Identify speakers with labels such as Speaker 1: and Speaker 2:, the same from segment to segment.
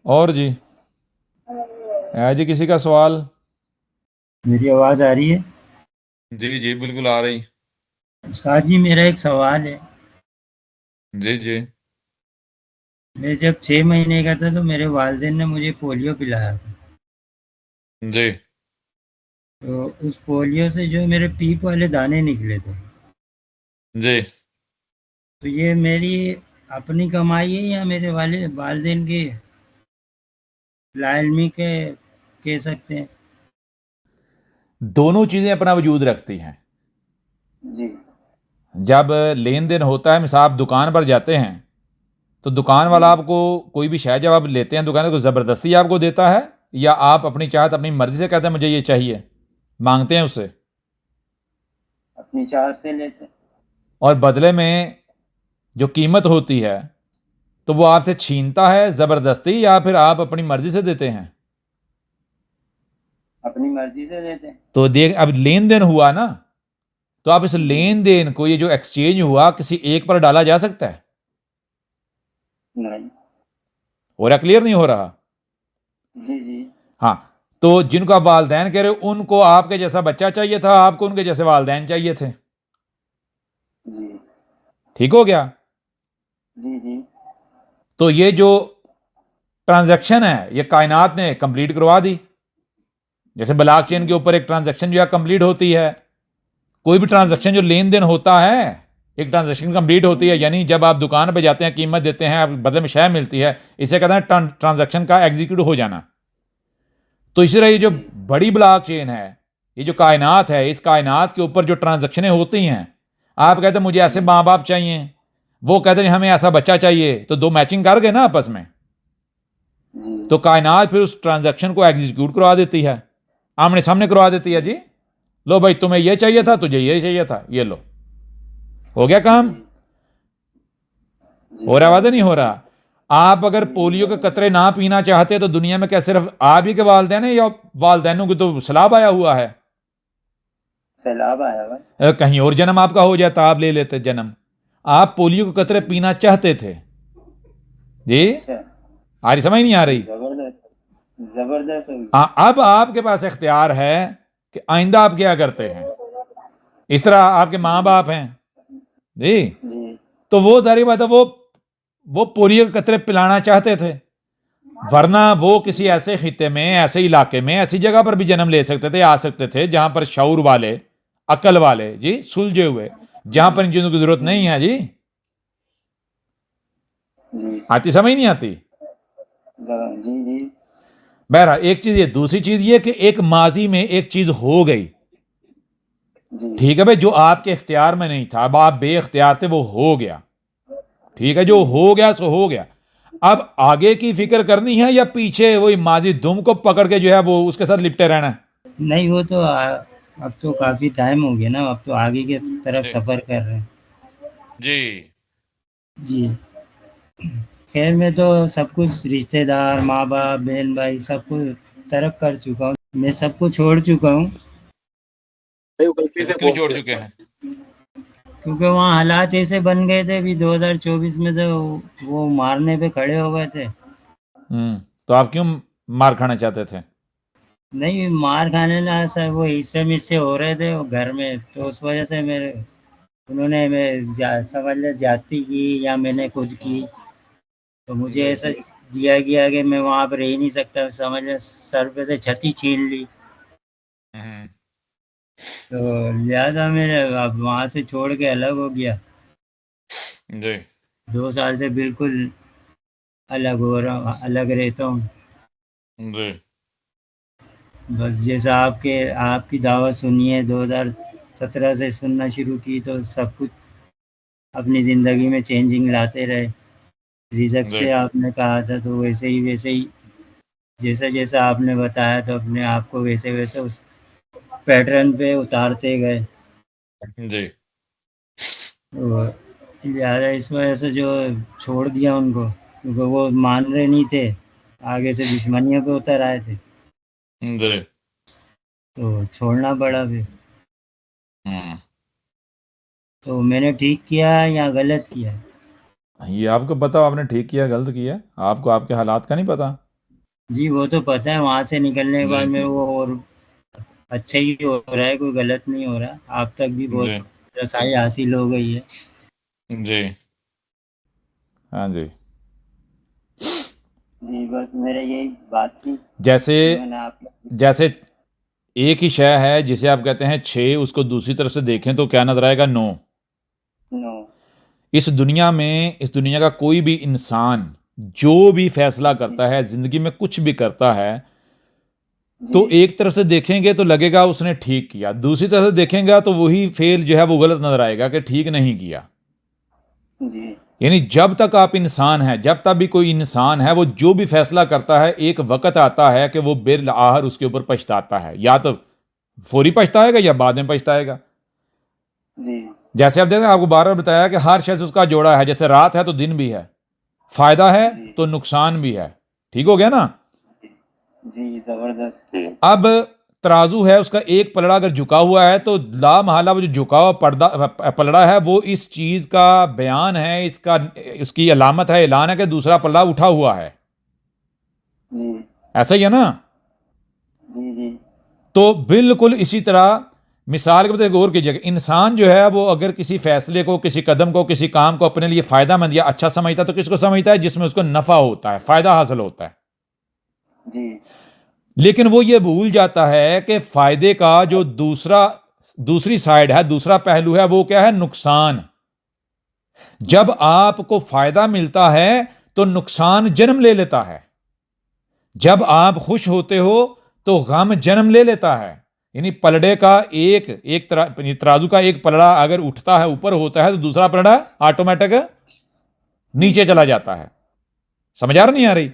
Speaker 1: और जी है जी किसी का सवाल?
Speaker 2: मेरी आवाज़ आ रही है?
Speaker 1: जी जी बिल्कुल आ रही।
Speaker 2: उस्ताद जी, मेरा एक सवाल है।
Speaker 1: जी जी
Speaker 2: मैं जब 6 महीने का था तो मेरे वालिदैन ने मुझे पोलियो पिलाया था।
Speaker 1: जी
Speaker 2: तो उस पोलियो से जो मेरे पीप वाले दाने निकले थे,
Speaker 1: जी।
Speaker 2: तो ये मेरी अपनी कमाई है या मेरे वालिदैन की लाइल्मी के कह सकते हैं?
Speaker 1: दोनों चीजें अपना वजूद रखती हैं।
Speaker 2: जी
Speaker 1: जब लेन देन होता है, मिसाल आप दुकान पर जाते हैं तो दुकान
Speaker 2: जी।
Speaker 1: वाला आपको कोई भी शय जब आप लेते हैं दुकान को ज़बरदस्ती आपको देता है, या आप अपनी चाहत अपनी मर्जी से कहते हैं मुझे ये चाहिए, मांगते हैं उससे,
Speaker 2: अपनी चाह से लेते हैं।
Speaker 1: और बदले में जो कीमत होती है तो वो आपसे छीनता है ज़बरदस्ती, या फिर आप अपनी मर्जी से देते हैं?
Speaker 2: अपनी मर्जी से देते हैं।
Speaker 1: तो देख, अब लेन देन हुआ ना, तो आप इस
Speaker 2: जी।
Speaker 1: लेन देन को, ये जो एक्सचेंज हुआ, किसी एक पर डाला जा सकता है?
Speaker 2: नहीं।
Speaker 1: हो रहा? क्लियर नहीं हो रहा?
Speaker 2: जी जी
Speaker 1: हाँ। तो जिनको आप वालदैन कह रहे हो, उनको आपके जैसा बच्चा चाहिए था, आपको उनके जैसे वालदैन चाहिए थे।
Speaker 2: जी
Speaker 1: ठीक हो गया?
Speaker 2: जी जी
Speaker 1: तो ये जो ट्रांजैक्शन है ये कायनात ने कंप्लीट करवा दी। जैसे ब्लॉकचेन के
Speaker 2: जी
Speaker 1: ऊपर एक ट्रांजैक्शन जो है कंप्लीट होती है, कोई भी
Speaker 2: जी
Speaker 1: ट्रांजैक्शन जो लेन देन होता है, एक ट्रांजैक्शन कंप्लीट
Speaker 2: जी
Speaker 1: होती है,
Speaker 2: जी
Speaker 1: यानी जब आप दुकान पे जाते हैं, कीमत देते हैं, आप बदले में शय मिलती है, इसे कहते हैं ट्रांजैक्शन का एग्जीक्यूट हो जाना। तो इसी तरह ये जो
Speaker 2: जी
Speaker 1: बड़ी ब्लॉकचेन है, ये जो कायनात है, इस कायनात के ऊपर जो ट्रांजैक्शनें होती हैं, आप कहते हैं मुझे ऐसे
Speaker 2: जी
Speaker 1: माँ बाप चाहिए, वो कहते हैं हमें ऐसा बच्चा चाहिए, तो दो मैचिंग कर गए ना आपस में।
Speaker 2: जी
Speaker 1: तो कायनात फिर उस ट्रांजैक्शन को एग्जीक्यूट करवा देती है, आमने सामने करवा देती है। जी, लो भाई, तुम्हें ये चाहिए था,
Speaker 2: जी
Speaker 1: तुझे ये चाहिए था, ये लो, हो गया काम।
Speaker 2: जी जी।
Speaker 1: हो रहा? वादा नहीं हो
Speaker 2: ज़बरदस्त है।
Speaker 1: रहा? आप अगर
Speaker 2: जी
Speaker 1: पोलियो के
Speaker 2: ज़बरदस्त।
Speaker 1: कतरे ना पीना चाहते तो दुनिया में क्या सिर्फ आप ही के वालदैन हैं, या वालदैनों की तो सलाब आया हुआ है?
Speaker 2: सैलाब आया हुआ है।
Speaker 1: कहीं और जन्म आपका हो जाता, आप ले लेते जन्म। आप पोलियो के कतरे
Speaker 2: जी।
Speaker 1: पीना चाहते थे। जी,
Speaker 2: अच्छा।
Speaker 1: आ रही? समझ नहीं आ
Speaker 2: जी
Speaker 1: रही?
Speaker 2: ज़बरदस्त। ज़बरदस्त होगी।
Speaker 1: अब आपके पास इख्तियार है कि आइंदा आप क्या करते हैं। इस तरह आपके माँ
Speaker 2: जी
Speaker 1: बाप हैं, जी,
Speaker 2: जी
Speaker 1: तो वो जारी बात है, वो पोलियो के कतरे पिलाना चाहते थे, वरना वो किसी
Speaker 2: जी
Speaker 1: ऐसे खिते में, ऐसे इलाके में, ऐसी जगह पर भी जन्म ले सकते थे, आ सकते थे जहां पर शऊर वाले, अकल वाले, जी, सुलझे हुए, जहां
Speaker 2: जी
Speaker 1: पर इन चीजों की जरूरत
Speaker 2: जी
Speaker 1: नहीं है। जी,
Speaker 2: जी
Speaker 1: आती? समझ नहीं आती?
Speaker 2: जी जी
Speaker 1: बहरहाल एक चीज ये, दूसरी चीज ये कि एक माजी में एक चीज हो गई,
Speaker 2: जी
Speaker 1: ठीक है भाई, जो आपके इख्तियार में नहीं था, अब आप बे इख्तियार थे, वो हो गया, ठीक है, जो
Speaker 2: जी।
Speaker 1: हो गया सो हो गया। अब आगे की फिक्र करनी है, या पीछे वही माजी दुम को पकड़ के जो है वो उसके साथ लिपटे रहना है?
Speaker 2: नहीं, वो तो अब तो काफ़ी टाइम हो गया ना, अब तो आगे की तरफ
Speaker 1: जी
Speaker 2: सफ़र कर रहे हैं।
Speaker 1: जी
Speaker 2: जी। खैर, मैं तो सब कुछ रिश्तेदार, माँ बाप, बहन भाई सब कुछ तर्क कर चुका हूँ, मैं सबको छोड़ चुका हूँ।
Speaker 1: क्यों छोड़ चुके हैं?
Speaker 2: क्योंकि वहाँ हालात ऐसे बन गए थे, अभी 2024 में तो वो मारने पे खड़े हो गए थे।
Speaker 1: तो आप क्यों मार खाना चाहते थे?
Speaker 2: नहीं, मार खाने ना सर, वो हिस्से मिस्से हो रहे थे वो घर में, तो उस वजह से मेरे उन्होंने समझ ले ज्यादती की या मैंने खुद की। तो मुझे ऐसा दिया गया कि मैं वहाँ पर रह ही नहीं सकता, समझ ले सर पे से छत ही छीन ली।
Speaker 1: हम्म,
Speaker 2: तो लिहाजा मैंने अब वहाँ से छोड़ के अलग हो गया।
Speaker 1: जी
Speaker 2: 2 साल से बिल्कुल अलग हो रहा हूँ, अलग रहता हूँ।
Speaker 1: जी
Speaker 2: बस जैसा आपकी दावत सुनी है 2017 से सुनना शुरू की, तो सब कुछ अपनी ज़िंदगी में चेंजिंग लाते रहे। रिज़्क
Speaker 1: जी
Speaker 2: से आपने कहा था तो वैसे ही जैसा जैसा आपने बताया, तो अपने आप को वैसे वैसे उस पैटर्न पे उतारते गए।
Speaker 1: जी।
Speaker 2: तो लिहाजा इस वजह से जो छोड़ दिया उनको, क्योंकि वो मान रहे नहीं थे, आगे से दुश्मनियों पे उतर आए थे,
Speaker 1: जी।
Speaker 2: तो छोड़ना पड़ा फिर।
Speaker 1: हम्म।
Speaker 2: तो मैंने ठीक किया या गलत किया?
Speaker 1: ये आपको बताओ, आपने ठीक किया गलत किया? आपको आपके हालात का नहीं पता?
Speaker 2: जी वो तो पता है, वहाँ से निकलने के बाद
Speaker 1: जी
Speaker 2: मेरे वो और अच्छा ही हो रहा है, कोई गलत नहीं हो रहा। आप तक भी बहुत
Speaker 1: जी
Speaker 2: रसाई हासिल हो गई है।
Speaker 1: जी। हाँ जी।
Speaker 2: जी बस मेरे यही बात थी
Speaker 1: जैसे
Speaker 2: जो मैंने आपको।
Speaker 1: जैसे एक ही शय है जिसे आप कहते हैं छः, उसको दूसरी तरफ से देखें तो क्या नजर आएगा? नौ।
Speaker 2: नो।
Speaker 1: इस दुनिया का कोई भी इंसान जो भी फैसला
Speaker 2: जी
Speaker 1: करता है, जिंदगी में कुछ भी करता है,
Speaker 2: जी
Speaker 1: तो एक तरफ से देखेंगे तो लगेगा उसने ठीक किया, दूसरी तरफ से देखेंगे तो वही फेल जो है वो गलत नजर आएगा कि ठीक नहीं किया।
Speaker 2: जी
Speaker 1: यानी जब तक आप इंसान हैं, जब तक भी कोई इंसान है, वो जो भी फैसला करता है, एक वक्त आता है कि वो बिल आहर उसके ऊपर पछताता है, या तो फौरी पछताएगा या बाद में पछताएगा।
Speaker 2: जी
Speaker 1: जैसे आप देखें, आपको बार बार बताया कि हर शख्स उसका जोड़ा है, जैसे रात है तो दिन भी है, फायदा है
Speaker 2: जी
Speaker 1: तो नुकसान भी है। ठीक हो गया ना?
Speaker 2: जी जबरदस्त।
Speaker 1: अब तराजू है, उसका एक पलड़ा अगर झुका हुआ है तो ला महला वो जो झुका हुआ पलड़ा है, वो इस चीज का बयान है, इसका उसकी अलामत है, ऐलान है कि दूसरा पलड़ा उठा हुआ है।
Speaker 2: जी
Speaker 1: ऐसा ही है ना?
Speaker 2: जी जी
Speaker 1: तो बिल्कुल इसी तरह मिसाल के बतौर गौर कीजिएगा, इंसान जो है वो अगर किसी फैसले को, किसी कदम को, किसी काम को अपने लिए फायदा मंद या अच्छा समझता है तो किसको समझता है? जिसमें उसको नफा होता है, फायदा हासिल होता है।
Speaker 2: जी
Speaker 1: लेकिन वो ये भूल जाता है कि फायदे का जो दूसरी साइड है, दूसरा पहलू है, वो क्या है? नुकसान। जब आपको फायदा मिलता है तो नुकसान जन्म ले लेता है। जब आप खुश होते हो तो गम जन्म ले लेता है। यानी पलड़े का तराजू का एक पलड़ा अगर उठता है, ऊपर होता है, तो दूसरा पलड़ा ऑटोमेटिक नीचे चला जाता है। समझ आ रहा नहीं आ रही?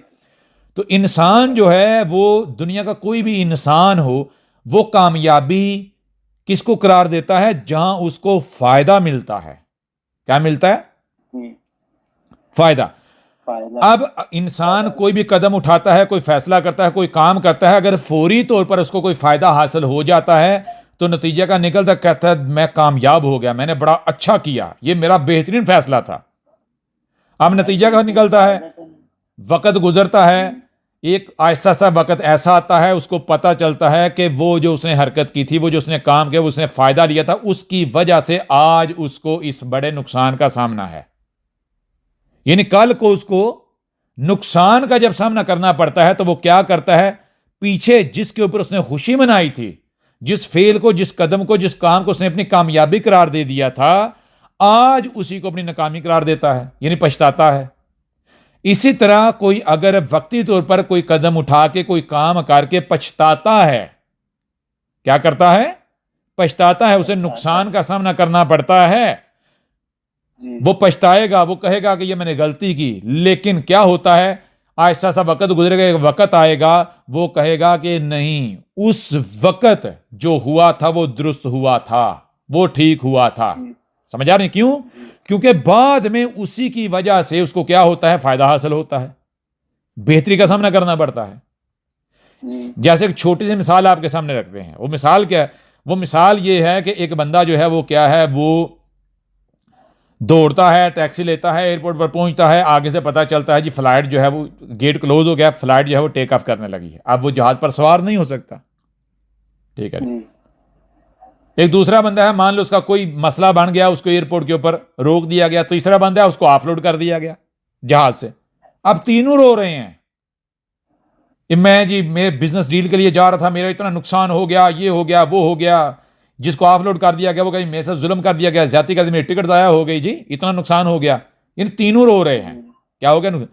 Speaker 1: तो इंसान जो है वो, दुनिया का कोई भी इंसान हो, वो कामयाबी किसको करार देता है? जहां उसको फायदा मिलता है। क्या मिलता है?
Speaker 2: जी
Speaker 1: फायदा।
Speaker 2: फायदा।
Speaker 1: अब इंसान कोई भी कदम उठाता है, कोई फैसला करता है, कोई काम करता है, अगर फौरी तौर पर उसको कोई फायदा हासिल हो जाता है तो नतीजा का निकलता, कहता है मैं कामयाब हो गया, मैंने बड़ा अच्छा किया, ये मेरा बेहतरीन फैसला था। अब नतीजा
Speaker 2: बाकी
Speaker 1: का
Speaker 2: इससे
Speaker 1: निकलता है,
Speaker 2: फायदा तो नहीं।
Speaker 1: वक्त गुजरता है,
Speaker 2: जी
Speaker 1: एक आहिस्ता सा वक्त ऐसा आता है, उसको पता चलता है कि वो जो उसने हरकत की थी, वो जो उसने काम किया, वो उसने फायदा लिया था, उसकी वजह से आज उसको इस बड़े नुकसान का सामना है। यानी कल को उसको नुकसान का जब सामना करना पड़ता है तो वो क्या करता है? पीछे जिसके ऊपर उसने खुशी मनाई थी, जिस फेल को, जिस कदम को, जिस काम को उसने अपनी कामयाबी करार दे दिया था, आज उसी को अपनी नाकामी करार देता है, यानी पछताता है। इसी तरह कोई अगर वक्ती तौर पर कोई कदम उठा के, कोई काम करके पछताता है, क्या करता है? पछताता है, उसे
Speaker 2: पछताता
Speaker 1: नुकसान
Speaker 2: है।
Speaker 1: का सामना करना पड़ता है।
Speaker 2: जी
Speaker 1: वो पछताएगा, वो कहेगा कि ये मैंने गलती की, लेकिन क्या होता है? ऐसा सा वक्त गुजरेगा, एक वक्त आएगा, वो कहेगा कि नहीं, उस वक्त जो हुआ था वो दुरुस्त हुआ था, वो ठीक हुआ था।
Speaker 2: जी
Speaker 1: समझ आ रहे हैं? क्यों?
Speaker 2: जी
Speaker 1: क्योंकि बाद में उसी की वजह से उसको क्या होता है? फायदा हासिल होता है, बेहतरी का सामना करना पड़ता है।
Speaker 2: जी
Speaker 1: जैसे एक छोटी सी मिसाल आपके सामने रखते हैं। वो मिसाल क्या है? वो मिसाल ये है कि एक बंदा जो है वो क्या है, वो दौड़ता है, टैक्सी लेता है, एयरपोर्ट पर पहुंचता है, आगे से पता चलता है जी फ्लाइट जो है वो, गेट क्लोज हो गया, फ्लाइट जो है वो टेक ऑफ करने लगी है। अब वो जहाज पर सवार नहीं हो सकता। ठीक है।
Speaker 2: जी
Speaker 1: एक दूसरा बंदा है, मान लो उसका कोई मसला बन गया, उसको एयरपोर्ट के ऊपर रोक दिया गया। तीसरा बंदा है, उसको ऑफलोड कर दिया गया जहाज से। अब तीनों रो रहे हैं, मैं बिजनेस डील के लिए जा रहा था, मेरा इतना नुकसान हो गया, ये हो गया, वो हो गया। जिसको ऑफलोड कर दिया गया वो कहीं मेरे साथ जुल्म कर दिया गया, ज्यादती कर दी, मेरी टिकट ज़ाया हो गई जी, इतना नुकसान हो गया। इन तीनों रो रहे हैं।
Speaker 2: जी
Speaker 1: क्या हो गया?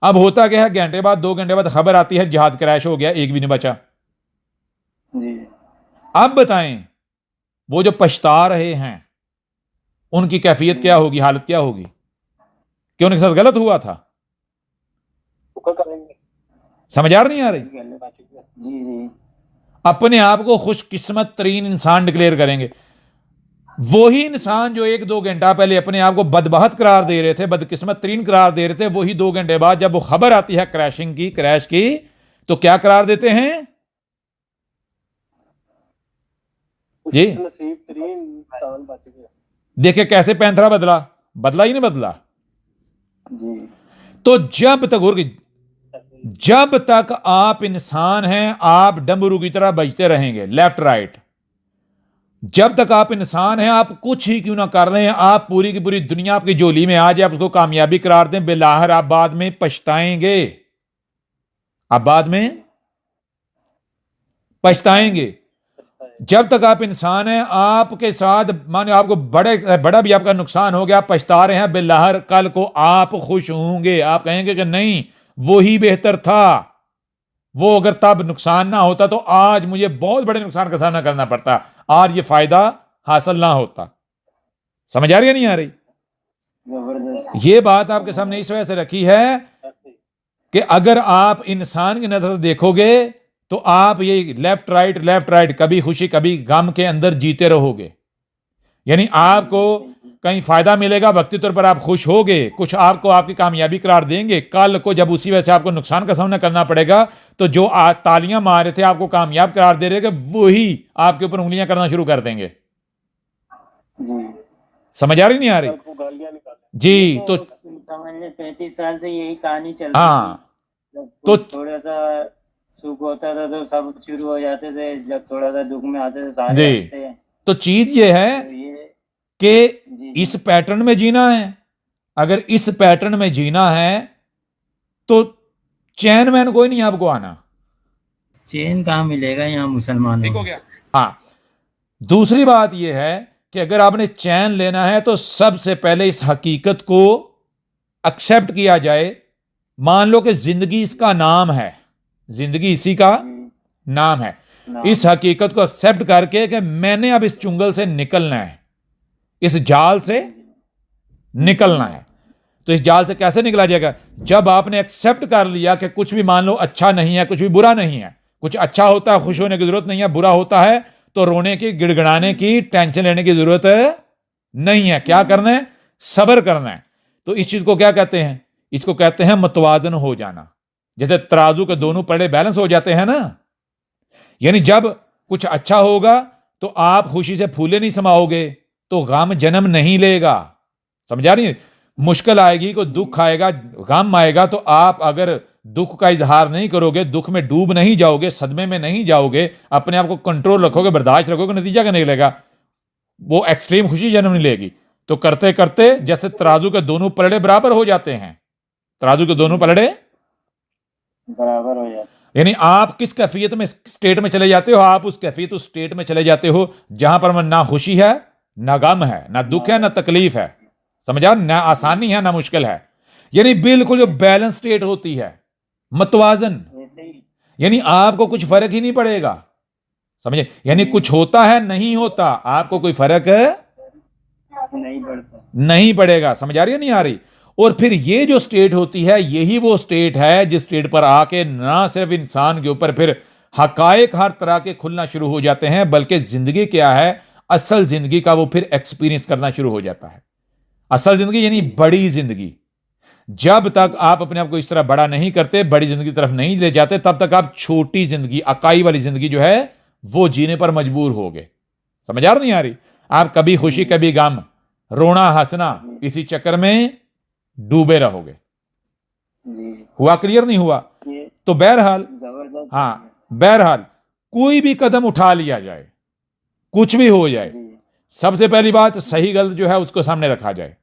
Speaker 1: अब होता क्या है, घंटे बाद, 2 घंटे बाद खबर आती है जहाज क्रैश हो गया, एक भी नहीं बचा।
Speaker 2: जी
Speaker 1: अब बताएं, वो जो पछता रहे हैं उनकी कैफियत
Speaker 2: जी
Speaker 1: क्या होगी, हालत क्या होगी? कि उनके साथ गलत हुआ था।
Speaker 2: शुक्र करेंगे।
Speaker 1: समझ आ रही नहीं आ रही?
Speaker 2: सही गल है। जी जी
Speaker 1: अपने आप को खुशकिस्मत तरीन इंसान डिक्लेयर करेंगे। वही इंसान जो 1-2 घंटा पहले अपने आप को बदबख्त करार दे रहे थे, बदकिस्मत तरीन करार दे रहे थे, वही 2 घंटे बाद जब वो खबर आती है क्रैशिंग की, क्रैश की, तो क्या करार देते हैं जी?
Speaker 2: नसीब तरीन इंसान बच गया।
Speaker 1: देखिए कैसे पैंथरा बदला, बदला ही नहीं बदला।
Speaker 2: जी
Speaker 1: तो जब तक, और जब तक आप इंसान हैं आप डमरू की तरह बजते रहेंगे लेफ्ट राइट। जब तक आप इंसान हैं आप कुछ ही क्यों ना कर रहे हैं, आप पूरी की पूरी दुनिया आपकी झोली में आ जाए, आप उसको कामयाबी करार दें, बिलाहर आप बाद में पछताएंगे, आप बाद में पछताएंगे। जब तक आप इंसान हैं आपके साथ माने आपको बड़ा भी आपका नुकसान हो गया, आप पछता रहे हैं, बिलाहर कल को आप खुश होंगे, आप कहेंगे कि नहीं वो ही बेहतर था, वो अगर तब नुकसान ना होता तो आज मुझे बहुत बड़े नुकसान का सामना करना पड़ता, आज ये फायदा हासिल ना होता। समझ आ रही है नहीं आ रही?
Speaker 2: जबरदस्त।
Speaker 1: ये बात आपके सामने इस वजह से रखी है कि अगर आप इंसान की नजर से देखोगे तो आप ये लेफ्ट राइट कभी खुशी कभी गम के अंदर जीते रहोगे। यानी आपको कहीं फायदा मिलेगा, वक्ती तौर पर आप खुश होगे, कुछ आपको आपकी कामयाबी करार देंगे, कल को जब उसी वजह से आपको नुकसान का सामना करना पड़ेगा तो जो तालियां मार रहे थे आपको कामयाब करार दे रहे थे वही आपके ऊपर उंगलियां करना शुरू कर देंगे।
Speaker 2: जी।
Speaker 1: समझ आ रही नहीं आ रही? जी तो
Speaker 2: समझ लें 35 साल से यही कहानी चल रही थी।
Speaker 1: हाँ
Speaker 2: जब
Speaker 1: तो
Speaker 2: कुछ थोड़ा सा सुख होता था तो सब शुरू हो जाते थे, जब थोड़ा सा दुख में आते थे सारे
Speaker 1: जी
Speaker 2: हंसते हैं।
Speaker 1: तो चीज ये है
Speaker 2: तो ये
Speaker 1: कि
Speaker 2: जी
Speaker 1: इस
Speaker 2: जी
Speaker 1: पैटर्न में जीना है। अगर इस पैटर्न में जीना है तो चैन वैन कोई नहीं आपको आना।
Speaker 2: चैन कहाँ मिलेगा यहाँ मुसलमानों
Speaker 1: ठीक हो
Speaker 2: को।
Speaker 1: गया? हाँ, दूसरी बात यह है कि अगर आपने चैन लेना है तो सबसे पहले इस हकीकत को एक्सेप्ट किया जाए। मान लो कि जिंदगी इसका नाम है, जिंदगी इसी का
Speaker 2: जी
Speaker 1: नाम है।
Speaker 2: नाम
Speaker 1: इस हकीकत को एक्सेप्ट करके कि मैंने अब इस चुंगल से निकलना है, इस जाल से निकलना है। तो इस जाल से कैसे निकला जाएगा? जब आपने एक्सेप्ट कर लिया कि कुछ भी मान लो अच्छा नहीं है, कुछ भी बुरा नहीं है, कुछ अच्छा होता है खुश होने की जरूरत नहीं है, बुरा होता है तो रोने की, गिड़गिड़ाने की, टेंशन लेने की जरूरत नहीं है। क्या करना है? सब्र करना है। तो इस चीज को क्या कहते हैं? इसको कहते हैं मतवाजन हो जाना। जैसे तराजू के दोनों पड़े बैलेंस हो जाते हैं ना, यानी जब कुछ अच्छा होगा तो आप खुशी से फूले नहीं समाओगे तो गम जन्म नहीं लेगा। समझा रही है? मुश्किल आएगी, कोई दुख आएगा, गम आएगा तो आप अगर दुख का इजहार नहीं करोगे, दुख में डूब नहीं जाओगे, सदमे में नहीं जाओगे, अपने आप को कंट्रोल रखोगे, बर्दाश्त रखोगे, नतीजा क्या निकलेगा? वो एक्सट्रीम खुशी जन्म नहीं लेगी। तो करते करते जैसे तराजू के दोनों पलड़े बराबर हो जाते हैं, तराजू के दोनों पलड़े
Speaker 2: बराबर हो जाता।
Speaker 1: यानी आप किस कैफियत में स्टेट में चले जाते हो, आप उस कैफियत उस स्टेट में चले जाते हो जहां पर ना खुशी है, ना गम है, ना दुख है, ना तकलीफ है। समझा? ना आसानी है ना मुश्किल है। यानी बिल्कुल जो बैलेंस स्टेट होती है, मतवाजन।
Speaker 2: ऐसे ही
Speaker 1: यानी आपको कुछ फर्क ही नहीं पड़ेगा। समझे? यानी कुछ होता है नहीं होता आपको कोई फर्क
Speaker 2: नहीं पड़ता।
Speaker 1: नहीं पड़ेगा। समझ आ रही है नहीं आ रही? और फिर ये जो स्टेट होती है यही वो स्टेट है जिस स्टेट पर आके ना सिर्फ इंसान के ऊपर फिर हकायक हर तरह के खुलना शुरू हो जाते हैं, बल्कि जिंदगी क्या है, असल जिंदगी का वो फिर एक्सपीरियंस करना शुरू हो जाता है। असल जिंदगी यानी बड़ी जिंदगी। जब तक आप अपने आप को इस तरह बड़ा नहीं करते, बड़ी जिंदगी की तरफ नहीं ले जाते, तब तक आप छोटी जिंदगी, अकाई वाली जिंदगी जो है वो जीने पर मजबूर होगे। समझ आ रही नहीं आ रही? आप कभी खुशी कभी गम, रोना हंसना, इसी चक्कर में डूबे रहोगे।
Speaker 2: जी
Speaker 1: हुआ क्लियर नहीं हुआ?
Speaker 2: ये
Speaker 1: तो बहरहाल,
Speaker 2: जबरदस्त।
Speaker 1: हाँ बहरहाल कोई भी कदम उठा लिया जाए, कुछ भी हो जाए,
Speaker 2: जी
Speaker 1: सबसे पहली बात सही गलत जो है उसको सामने रखा जाए।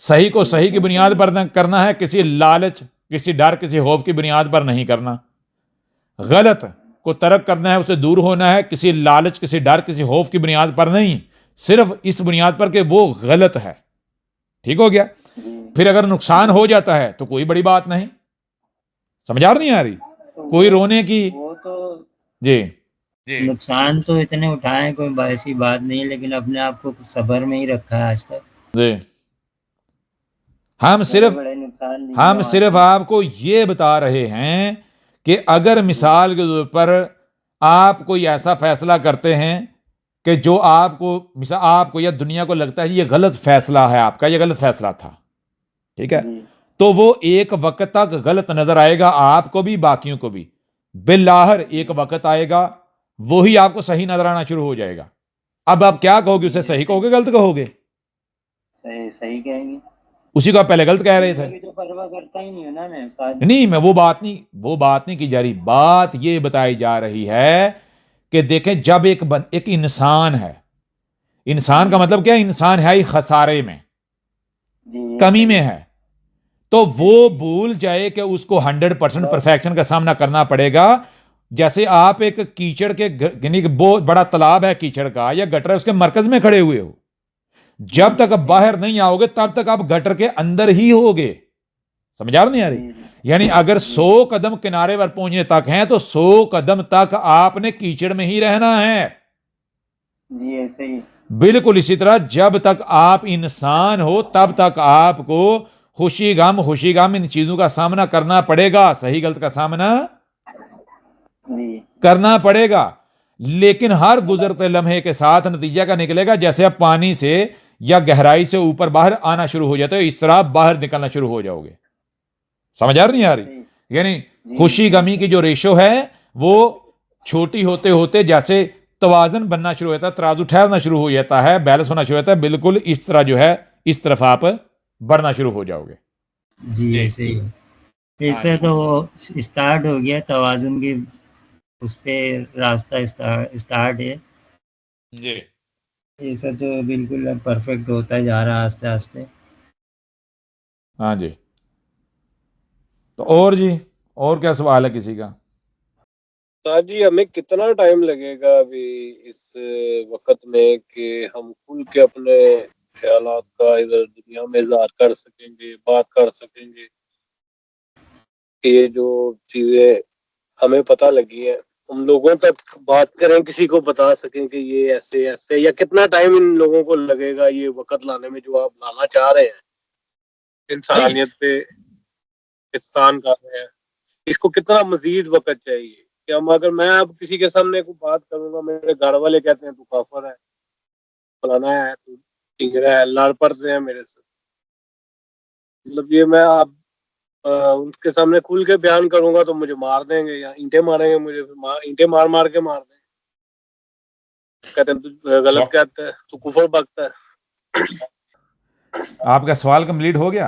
Speaker 1: सही को सही की बुनियाद पर करना है, किसी लालच, किसी डर, किसी खौफ की बुनियाद पर नहीं करना। गलत को तर्क करना है, उससे दूर होना है, किसी लालच, किसी डर, किसी खौफ की बुनियाद पर नहीं, सिर्फ इस बुनियाद पर कि वो गलत है। ठीक हो गया?
Speaker 2: जी।
Speaker 1: फिर अगर नुकसान हो जाता है तो कोई बड़ी बात नहीं। समझ आ रही नहीं आ रही?
Speaker 2: तो
Speaker 1: कोई रोने की
Speaker 2: वो तो
Speaker 1: जी
Speaker 2: नुकसान तो इतने उठाए कोई ऐसी बात नहीं, लेकिन अपने आप को सब्र में ही रखा है आज तक।
Speaker 1: जी हम
Speaker 2: बड़े
Speaker 1: सिर्फ
Speaker 2: बड़े नुकसान दिए
Speaker 1: हम
Speaker 2: वहां
Speaker 1: सिर्फ
Speaker 2: से।
Speaker 1: आपको ये बता रहे हैं कि अगर मिसाल के तौर पर आप कोई ऐसा फैसला करते हैं कि जो आपको मिसाल आपको या दुनिया को लगता है ये गलत फैसला है, आपका ये गलत फैसला था, ठीक है,
Speaker 2: जी
Speaker 1: तो वो एक वक्त तक गलत नजर आएगा आपको भी बाकियों को भी। बिल्लाहर एक वक्त आएगा वही आपको सही नजर आना शुरू हो जाएगा। अब आप क्या कहोगे? उसे सही कहोगे गलत कहोगे?
Speaker 2: सही सही कहेंगे।
Speaker 1: उसी को आप पहले गलत कह रहे थे।
Speaker 2: मेरी तो परवाह करता ही नहीं है ना मैं उस्ताद।
Speaker 1: नहीं, मैं वो बात नहीं की जा रही। बात ये बताई जा रही है कि देखें, जब एक इंसान है, इंसान का मतलब क्या है? इंसान है ही खसारे में,
Speaker 2: जी ये
Speaker 1: कमी
Speaker 2: सही
Speaker 1: में
Speaker 2: है।
Speaker 1: है। तो
Speaker 2: ये
Speaker 1: वो
Speaker 2: सही है।
Speaker 1: भूल जाए कि उसको 100% परफेक्शन का सामना करना पड़ेगा। जैसे आप एक कीचड़ के यानी कि बहुत बड़ा तालाब है कीचड़ का या गटर है, उसके मरकज में खड़े हुए हो,
Speaker 2: जी
Speaker 1: जब तक
Speaker 2: ये
Speaker 1: आप
Speaker 2: सही है।
Speaker 1: बाहर नहीं आओगे तब तक आप गटर के अंदर ही होगे। समझ आ रही नहीं आ रही?
Speaker 2: जी जी
Speaker 1: यानी अगर
Speaker 2: जी
Speaker 1: 100 कदम किनारे पर पहुंचने तक हैं तो 100 कदम तक आपने कीचड़ में ही रहना है।
Speaker 2: जी ये सही है।
Speaker 1: बिल्कुल इसी तरह जब तक आप इंसान हो तब तक आपको खुशी गम इन चीजों का सामना करना पड़ेगा, सही गलत का सामना
Speaker 2: जी
Speaker 1: करना पड़ेगा। लेकिन हर गुजरते लम्हे के साथ नतीजा का निकलेगा। जैसे आप पानी से या गहराई से ऊपर बाहर आना शुरू हो जाते हो, इस तरह आप बाहर निकलना शुरू हो जाओगे। समझ आ रही नहीं
Speaker 2: जी
Speaker 1: आ रही?
Speaker 2: सही।
Speaker 1: यानी
Speaker 2: जी
Speaker 1: खुशी
Speaker 2: सही
Speaker 1: गमी की
Speaker 2: सही।
Speaker 1: जो रेशो है वो छोटी होते होते जैसे तवाजन बनना शुरू होता है, तराजू ठहरना शुरू हो जाता है, बैलेंस होना शुरू होता है, बिल्कुल इस तरह जो है इस तरफ आप बढ़ना शुरू हो जाओगे।
Speaker 2: जी
Speaker 1: जी।
Speaker 2: ये सही है।
Speaker 1: हाँ
Speaker 2: इससे
Speaker 1: जी।
Speaker 2: तो वो स्टार्ट हो गया तवाज़ुन की, उस पे रास्ता स्टार्ट है।
Speaker 1: जी।
Speaker 2: ऐसा तो बिल्कुल अब परफेक्ट होता जा रहा है आस्ते आस्ते।
Speaker 1: हाँ जी। तो और जी, और क्या सवाल है किसी का?
Speaker 3: उस्ताद जी, हमें कितना टाइम लगेगा अभी इस वक्त में कि हम खुल के अपने ख्यालात का इधर दुनिया में इजहार कर सकेंगे, बात कर सकेंगे कि ये जो चीजें हमें पता लगी है हम लोगों तक बात करें, किसी को बता सकें कि ये ऐसे ऐसे, या कितना टाइम इन लोगों को लगेगा ये वक्त लाने में जो आप लाना चाह रहे हैं, इंसानियत पे एहसान कर रहे हैं, इसको कितना मजीद वक्त चाहिए? कि हम, अगर मैं अब किसी के सामने को बात करूंगा, मेरे घर वाले कहते हैं तू काफर है, फलाना है, तू टिंगरा है, लड़ पड़ते हैं मेरे से, मतलब ये मैं अब उनके सामने खुल के बयान करूंगा तो मुझे मार देंगे या ईंटें मारेंगे मुझे, ईंटें मार मार के मार देंगे। कहते हैं तू गलत कहता है, तू कुफर बकता है।
Speaker 1: आपका सवाल कंप्लीट हो गया?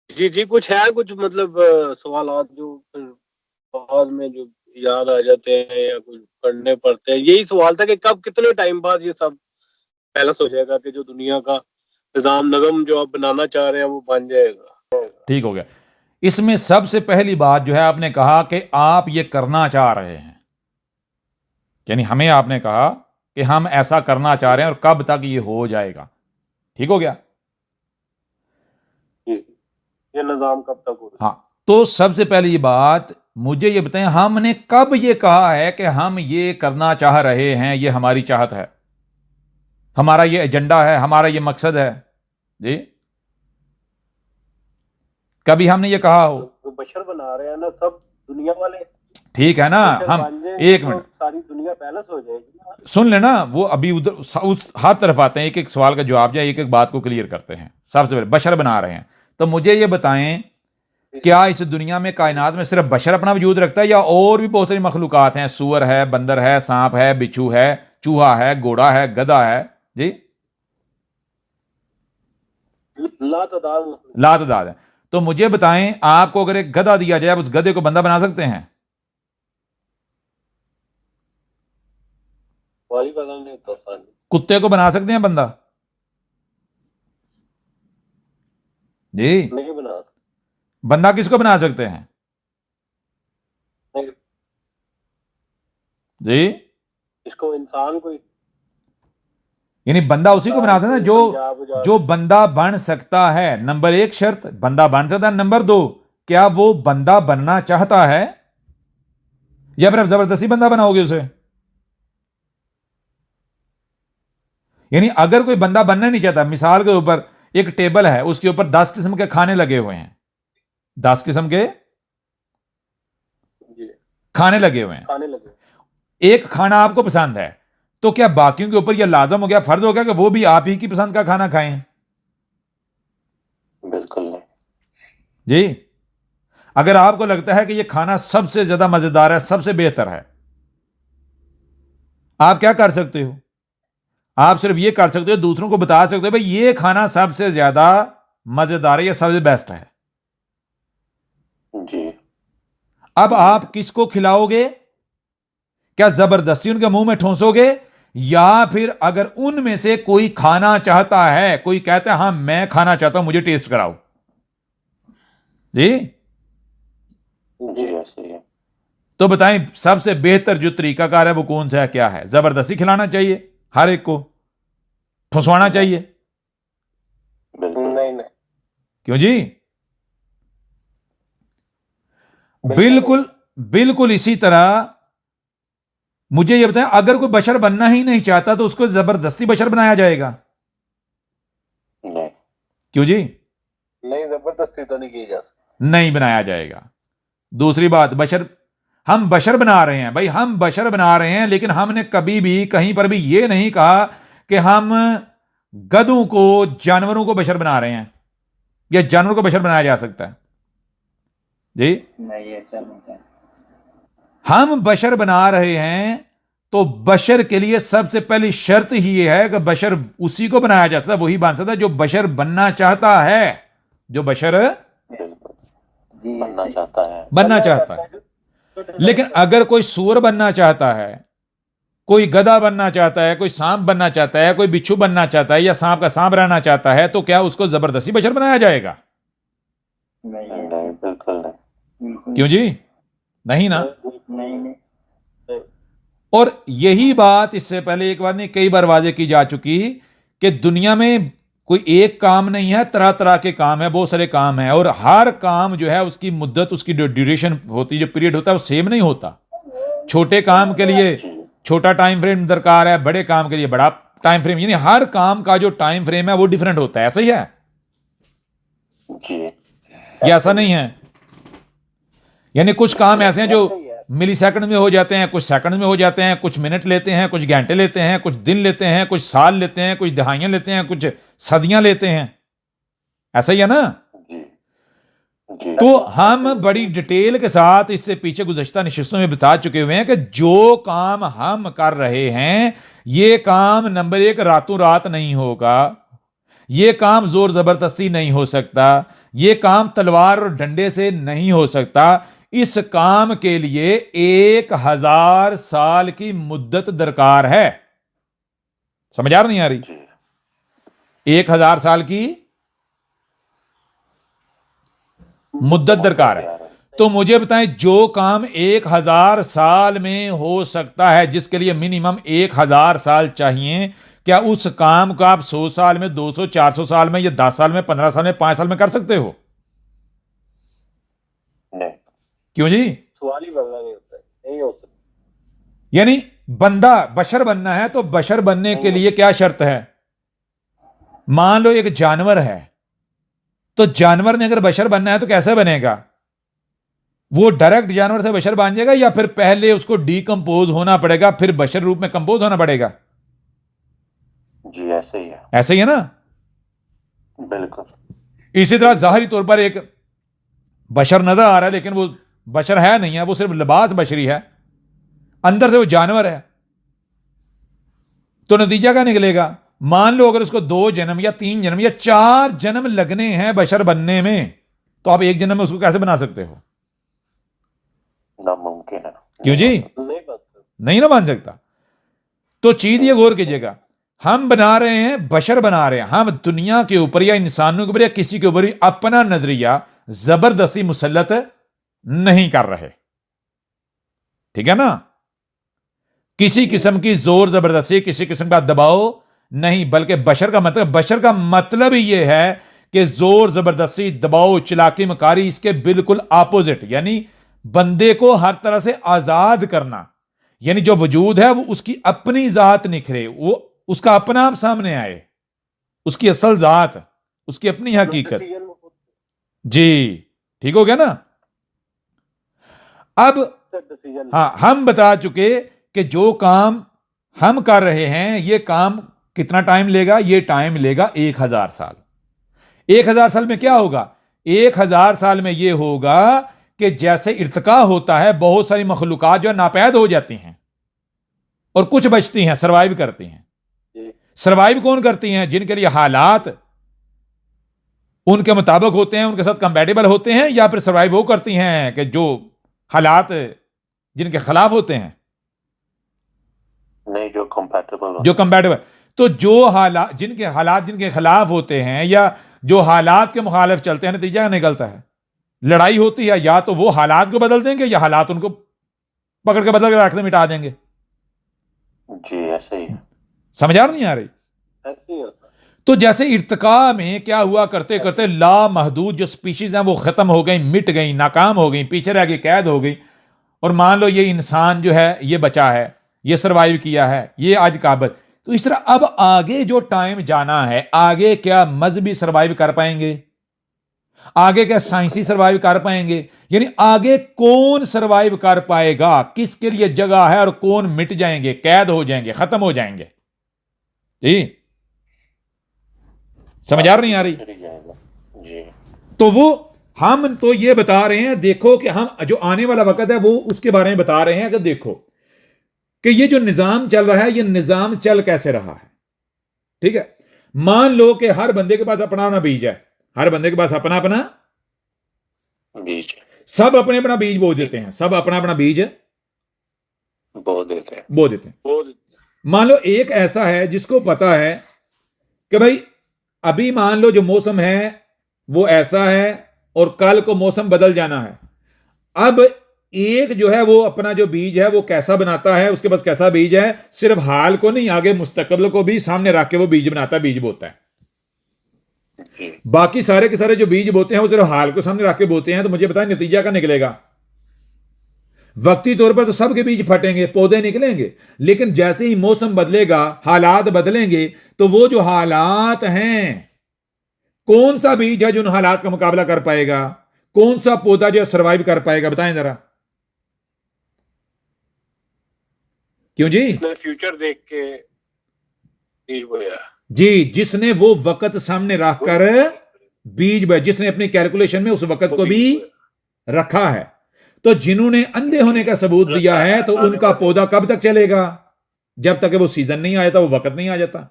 Speaker 3: जी जी, कुछ है, कुछ मतलब सवाल जो फिर बाद में जो याद आ जाते हैं या कुछ पढ़ने पड़ते हैं। यही सवाल था कि कब, कितने टाइम बाद ये सब बैलेंस हो जाएगा कि जो दुनिया का निजाम नगम जो आप बनाना चाह रहे हैं वो बन जाएगा।
Speaker 1: ठीक हो गया। इसमें सबसे पहली बात जो है, आपने कहा कि आप ये करना चाह रहे हैं, यानी हमें आपने कहा कि हम ऐसा करना चाह रहे हैं और कब तक ये हो जाएगा। ठीक हो गया?
Speaker 3: ये निजाम कब तक होगा?
Speaker 1: हाँ। तो सबसे पहली बात मुझे ये बताएं, हमने कब ये कहा है कि हम ये करना चाह रहे हैं, ये हमारी चाहत है, हमारा ये एजेंडा है, हमारा ये मकसद है? जी, कभी हमने ये कहा हो?
Speaker 3: तो बशर बना रहे हैं ना सब दुनिया वाले,
Speaker 1: ठीक है ना।
Speaker 3: बशर
Speaker 1: हम
Speaker 3: बन जाएंगे
Speaker 1: एक
Speaker 3: तो
Speaker 1: मिनट
Speaker 3: सारी दुनिया बैलेंस हो जाएगी ना।
Speaker 1: सुन लेना, वो अभी उधर उस हर तरफ आते हैं, एक एक सवाल का जवाब या एक एक बात को क्लियर करते हैं। सबसे पहले बशर बना रहे हैं, तो मुझे ये बताएं, क्या इस दुनिया में, कायनात में सिर्फ बशर अपना वजूद रखता है या और भी बहुत सारी मखलूकात हैं? सूअर है, बंदर है, सांप है, बिच्छू है, चूहा है, घोड़ा है, गधा है। जी, लातदाद है। तो मुझे बताएं, आपको अगर एक गधा दिया जाए, आप उस गधे को बंदा बना सकते हैं?
Speaker 3: वाली पता नहीं तो
Speaker 1: कुत्ते को बना सकते हैं बंदा? जी,
Speaker 3: नहीं बना
Speaker 1: बंदा किसको बना सकते हैं?
Speaker 3: नहीं,
Speaker 1: जी,
Speaker 3: इसको इंसान को
Speaker 1: यानी बंदा उसी को बना सकते हैं जो बंदा बन सकता है। नंबर एक शर्त, बंदा बन सकता है। नंबर दो, क्या वो बंदा बनना चाहता है या फिर आप जबरदस्ती बंदा बनाओगे उसे? यानी अगर कोई बंदा बनना नहीं चाहता, मिसाल के ऊपर एक टेबल है, उसके ऊपर 10 किस्म के खाने लगे हुए हैं, 10 किस्म के खाने लगे हुए हैं,
Speaker 3: खाने लगे,
Speaker 1: एक खाना आपको पसंद है, तो क्या बाकियों के ऊपर यह लाजम हो गया, फर्ज हो गया कि वो भी आप ही की पसंद का खाना खाएं?
Speaker 3: बिल्कुल नहीं
Speaker 1: जी, अगर आपको लगता है कि यह खाना सबसे ज्यादा मजेदार है, सबसे बेहतर है, आप क्या कर सकते हो? आप सिर्फ यह कर सकते हो, दूसरों को बता सकते हो भाई ये खाना सबसे ज्यादा मजेदार है, यह सबसे बेस्ट है।
Speaker 4: जी
Speaker 1: अब आप किसको खिलाओगे? क्या जबरदस्ती उनके मुंह में ठोंसोगे, या फिर अगर उनमें से कोई खाना चाहता है, कोई कहता है हां मैं खाना चाहता हूं, मुझे टेस्ट कराओ जी,
Speaker 4: जी ऐसे ही है।
Speaker 1: तो बताएं सबसे बेहतर जो तरीकाकार है वो कौन सा है, क्या है? जबरदस्ती खिलाना चाहिए, हर एक को ठुसवाना चाहिए?
Speaker 4: बिल्कुल नहीं नहीं
Speaker 1: क्यों जी? बिल्कुल बिल्कुल इसी तरह मुझे यह बताएं, अगर कोई बशर बनना ही नहीं चाहता तो उसको जबरदस्ती बशर बनाया जाएगा?
Speaker 4: नहीं
Speaker 1: क्यों जी?
Speaker 4: नहीं, जबरदस्ती तो नहीं की जा सकती।
Speaker 1: नहीं बनाया जाएगा। दूसरी बात, बशर, हम बशर बना रहे हैं भाई, हम बशर बना रहे हैं, लेकिन हमने कभी भी कहीं पर भी यह नहीं कहा कि हम गधों को, जानवरों को बशर बना रहे हैं, या जानवर को बशर बनाया जा सकता है जी?
Speaker 2: नहीं ऐसा नहीं था।
Speaker 1: हम बशर बना रहे हैं तो बशर के लिए सबसे पहली शर्त ही यह है कि बशर उसी को बनाया जा सकता है, वही बन सकता है जो बशर बनना चाहता है, जो बशर
Speaker 4: बिल्कुल
Speaker 2: जी
Speaker 4: बनना
Speaker 2: ऐसे
Speaker 4: चाहता है।
Speaker 1: बनना चाहता है। लेकिन अगर कोई सूअर बनना चाहता है, कोई गधा बनना चाहता है, कोई सांप बनना चाहता है, कोई बिच्छू बनना चाहता है, या सांप का सांप रहना चाहता है, तो क्या उसको जबरदस्ती बशर बनाया जाएगा?
Speaker 2: नहीं ऐसे
Speaker 4: नहीं बिल्कुल नहीं।
Speaker 2: बिल्कुल
Speaker 1: क्यों जी? नहीं ना।
Speaker 2: नहीं नहीं
Speaker 1: और यही बात इससे पहले एक बार नहीं कई बार वाजे की जा चुकी कि दुनिया में कोई एक काम नहीं है, तरह तरह के काम है, बहुत सारे काम है, और हर काम जो है उसकी मुद्दत, उसकी जो ड्यूरेशन होती है, जो पीरियड होता है, वो सेम नहीं होता। छोटे काम के लिए
Speaker 4: जी
Speaker 1: छोटा टाइम फ्रेम दरकार है, बड़े काम के लिए बड़ा टाइम फ्रेम, यानी हर काम का जो टाइम फ्रेम है वो डिफरेंट होता है। ऐसा ही है
Speaker 4: जी
Speaker 1: या ऐसा नहीं है? यानी कुछ काम ऐसे हैं जो मिली सेकंड में हो जाते हैं, कुछ सेकंड में हो जाते हैं, कुछ मिनट लेते हैं, कुछ घंटे लेते हैं, कुछ दिन लेते हैं, कुछ साल लेते हैं, कुछ दहाइयां लेते हैं, कुछ सदियां लेते हैं। ऐसा ही है ना?
Speaker 4: जी जी
Speaker 1: तो हम बड़ी डिटेल के साथ इससे पीछे गुज़श्ता नशिस्तों में बता चुके हुए हैं कि जो काम हम कर रहे हैं, ये काम नंबर एक रातों रात नहीं होगा, ये काम जोर जबरदस्ती नहीं हो सकता, ये काम तलवार और डंडे से नहीं हो सकता। इस काम के लिए 1000 साल की मुद्दत दरकार है। समझ आ रही नहीं आ रही?
Speaker 4: जी
Speaker 1: 1000 साल की मुद्दत दरकार है। तो मुझे बताएं, जो काम 1000 साल में हो सकता है, जिसके लिए मिनिमम 1000 साल चाहिए, क्या उस काम को आप 100 साल में, 200, 400 साल में, या 10 साल में, 15 साल में, 5 साल में कर सकते हो?
Speaker 4: नहीं।
Speaker 1: क्यों जी?
Speaker 3: सवाल ही बनना नहीं होता है, नहीं हो सकता।
Speaker 1: यानी बंदा बशर बनना है तो बशर बनने के लिए क्या शर्त है? मान लो एक जानवर है, तो जानवर ने अगर बशर बनना है तो कैसे बनेगा? वो डायरेक्ट जानवर से बशर बन जाएगा, या फिर पहले उसको डीकंपोज होना पड़ेगा, फिर बशर रूप में कंपोज होना पड़ेगा?
Speaker 4: जी ऐसे ही है।
Speaker 1: ऐसे ही है ना?
Speaker 4: बिल्कुल
Speaker 1: इसी तरह जाहिरी तौर पर एक बशर नजर आ रहा है, लेकिन वो बशर है नहीं है, वो सिर्फ लिबास बशरी है, अंदर से वो जानवर है। तो नतीजा क्या निकलेगा? मान लो अगर उसको 2 जन्म या 3 जन्म या 4 जन्म लगने हैं बशर बनने में, तो आप एक जन्म में उसको कैसे बना सकते हो?
Speaker 4: नामुमकिन है।
Speaker 1: क्यों जी?
Speaker 3: नहीं बनता।
Speaker 1: नहीं ना बन सकता। तो चीज ये गौर कीजिएगा, हम बना रहे हैं, बशर बना रहे हैं, हम दुनिया के ऊपर या इंसानों के ऊपर या किसी के ऊपर अपना नजरिया जबरदस्ती मुसल्लत नहीं कर रहे। ठीक है ना? किसी किस्म की जोर जबरदस्ती, किसी किस्म का दबाव नहीं, बल्कि बशर का मतलब ही यह है कि जोर जबरदस्ती, दबाव, चालाकी, मकारी, इसके बिल्कुल ऑपोजिट, यानी बंदे को हर तरह से आजाद करना, यानी जो वजूद है वो उसकी अपनी जात निखरे, वो उसका अपना आप सामने आए, उसकी असल जात, उसकी अपनी हकीकत।
Speaker 3: Decision में खुद
Speaker 1: जी ठीक हो गया ना? अब
Speaker 3: से decision
Speaker 1: हाँ, हम बता चुके कि जो काम हम कर रहे हैं, ये काम कितना टाइम लेगा? ये टाइम लेगा 1000 साल। 1000 साल में क्या होगा? 1000 साल में यह होगा कि जैसे इर्तिका होता है, बहुत सारी मखलूकात जो नापैद हो जाती हैं और कुछ बचती हैं, सरवाइव करती हैं।
Speaker 3: जी।
Speaker 1: सरवाइव कौन करती हैं? जिनके लिए हालात उनके मुताबिक होते हैं, उनके साथ कंपैटिबल होते हैं, या फिर सर्वाइव वो करती हैं कि जो हालात जिनके खिलाफ होते हैं,
Speaker 4: नहीं जो कंपैटिबल
Speaker 1: जो कंपैटिबल। तो जो हालात जिनके खिलाफ होते हैं या जो हालात के मुखालिफ चलते हैं, नतीजा निकलता है लड़ाई होती है। या तो वो हालात को बदल देंगे या हालात उनको पकड़ के बदल के रख दे, मिटा देंगे।
Speaker 4: जी ऐसे ही है,
Speaker 1: समझ आ नहीं आ रही?
Speaker 3: ऐसे ही होता है।
Speaker 1: तो जैसे इर्तिका में क्या हुआ, करते करते लामहदूद जो स्पीशीज हैं वो खत्म हो गई, मिट गई, नाकाम हो गई, पीछे रह गई, कैद हो गई। और मान लो ये इंसान जो है ये बचा है, ये सरवाइव किया है, ये आज काबिल। तो इस तरह अब आगे जो टाइम जाना है, आगे क्या मजहबी सरवाइव कर पाएंगे, आगे क्या साइंसी सरवाइव कर पाएंगे, यानी आगे कौन सरवाइव कर पाएगा, किसके लिए जगह है, और कौन मिट जाएंगे, कैद हो जाएंगे, खत्म हो जाएंगे। जी समझ आ नहीं आ रही?
Speaker 4: जी
Speaker 1: तो वो हम तो ये बता रहे हैं, देखो कि हम जो आने वाला वक्त है वो उसके बारे में बता रहे हैं कि देखो कि ये जो निजाम चल रहा है, ये निजाम चल कैसे रहा है। ठीक है, मान लो कि हर बंदे के पास अपना अपना बीज है, हर बंदे के पास अपना अपना
Speaker 4: बीज
Speaker 1: सब अपने अपना बीज बो देते हैं, सब अपना अपना बीज
Speaker 4: बो देते हैं।
Speaker 3: वो देते हैं।
Speaker 1: मान लो एक ऐसा है जिसको पता है कि भाई अभी मान लो जो मौसम है वो ऐसा है और कल को मौसम बदल जाना है। अब एक जो है वो अपना जो बीज है वो कैसा बनाता है, उसके पास कैसा बीज है, सिर्फ हाल को नहीं आगे मुस्तकबिल को भी सामने रख के वो बीज बनाता है, बीज बोता है।
Speaker 4: जी
Speaker 1: बाकी सारे के सारे जो बीज बोते हैं वो सिर्फ हाल को सामने रख के बोते हैं। तो मुझे बताएं नतीजा क्या निकलेगा? वक्ती तौर पर तो सबके बीज फटेंगे, पौधे निकलेंगे, लेकिन जैसे ही मौसम बदलेगा, हालात बदलेंगे, तो वो जो हालात हैं, कौन सा बीज है जो उन हालात का मुकाबला कर पाएगा, कौन सा पौधा जो सरवाइव कर पाएगा, बताएं जरा। क्यों जी?
Speaker 3: इसने फ्यूचर देख के बीज बोया।
Speaker 1: जी, जिसने वो वक्त सामने रखकर बीज बोया, जिसने अपनी कैलकुलेशन में उस वक्त को भी रखा है। तो जिन्होंने अंधे होने का सबूत दिया है, तो उनका पौधा कब तक चलेगा? जब तक वो सीजन नहीं आ जाता, वो वक्त नहीं आ जाता।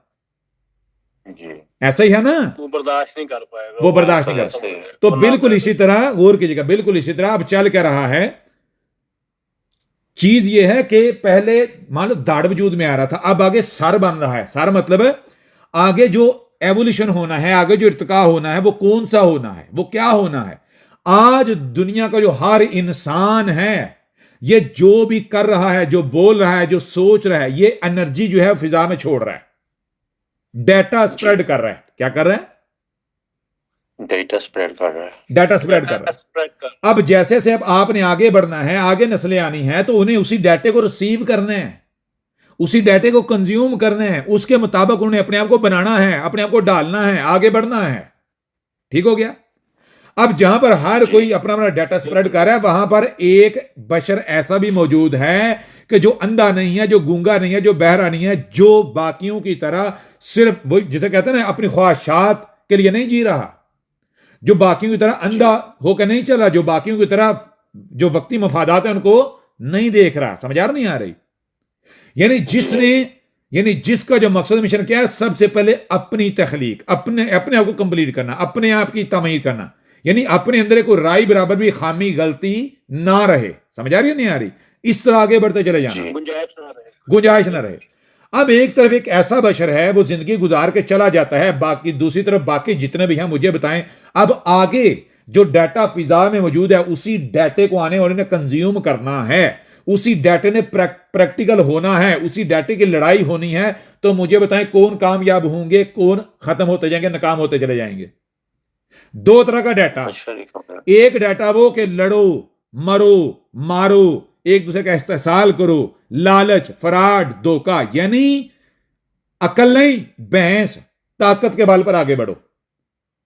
Speaker 4: जी
Speaker 1: ऐसा ही है ना?
Speaker 3: वो बर्दाश्त नहीं कर पाएगा,
Speaker 1: वो बर्दाश्त नहीं कर
Speaker 3: पाएगा।
Speaker 1: तो बिल्कुल इसी तरह गौर कीजिएगा, बिल्कुल इसी तरह अब चल क्या रहा है। चीज ये है कि पहले मान लो दाढ़ वजूद में आ रहा था, अब आगे सर बन रहा है। सर मतलब आगे जो एवोल्यूशन होना है, आगे जो इर्तिका होना है, वो कौन सा होना है, वो क्या होना है। आज दुनिया का जो हर इंसान है, ये जो भी कर रहा है, जो बोल रहा है, जो सोच रहा है, ये एनर्जी जो है फिजा में छोड़ रहा है, डेटा स्प्रेड कर रहा है। क्या कर रहा है?
Speaker 4: डेटा स्प्रेड कर रहा है।
Speaker 1: डेटा स्प्रेड कर रहा है। अब जैसे जैसे अब आपने आगे बढ़ना है, आगे नस्लें आनी है, तो उन्हें उसी डाटे को रिसीव करना है, उसी डाटे को कंज्यूम करना है, उसके मुताबिक उन्हें अपने आप को बनाना है, अपने आप को डालना है, आगे बढ़ना है। ठीक हो गया? अब जहां पर हर कोई अपना अपना डाटा स्प्रेड कर रहा है, वहां पर एक बशर ऐसा भी मौजूद है कि जो अंधा नहीं है, जो गूंगा नहीं है, जो बहरा नहीं है, जो बाकियों की तरह सिर्फ वो जिसे कहते हैं ना अपनी ख्वाहिशात के लिए नहीं जी रहा, जो बाकियों की तरह अंधा होकर नहीं चला, जो बाकियों की तरह जो वक्ती मफादात है उनको नहीं देख रहा। समझ आ नहीं आ रही? यानी जिसका जो मकसद मिशन क्या है, सबसे पहले अपनी तखलीक, अपने आप को कंप्लीट करना, अपने आप की तमीर करना, यानी अपने अंदर कोई राय बराबर भी खामी गलती ना रहे। समझ आ रही है नहीं आ रही? इस तरह आगे बढ़ते चले जाना, गुंजाइश ना रहे। अब एक तरफ एक ऐसा बशर है वो जिंदगी गुजार के चला जाता है, बाकी दूसरी तरफ बाकी जितने भी हैं मुझे बताएं, अब आगे जो डाटा फिजा में मौजूद है, उसी डाटे को आने वाले ने कंज्यूम करना है, उसी डाटे ने प्रैक्टिकल होना है, उसी डाटे की लड़ाई होनी है। तो मुझे बताएं कौन कामयाब होंगे, कौन खत्म होते जाएंगे, नाकाम होते चले जाएंगे। दो तरह का डाटा, एक डाटा वो कि लड़ो, मरो, मारो, एक दूसरे का इस्तेसाल करो, लालच, फराड, धोखा, यानी अकल नहीं, बहस, ताकत के बल पर आगे बढ़ो,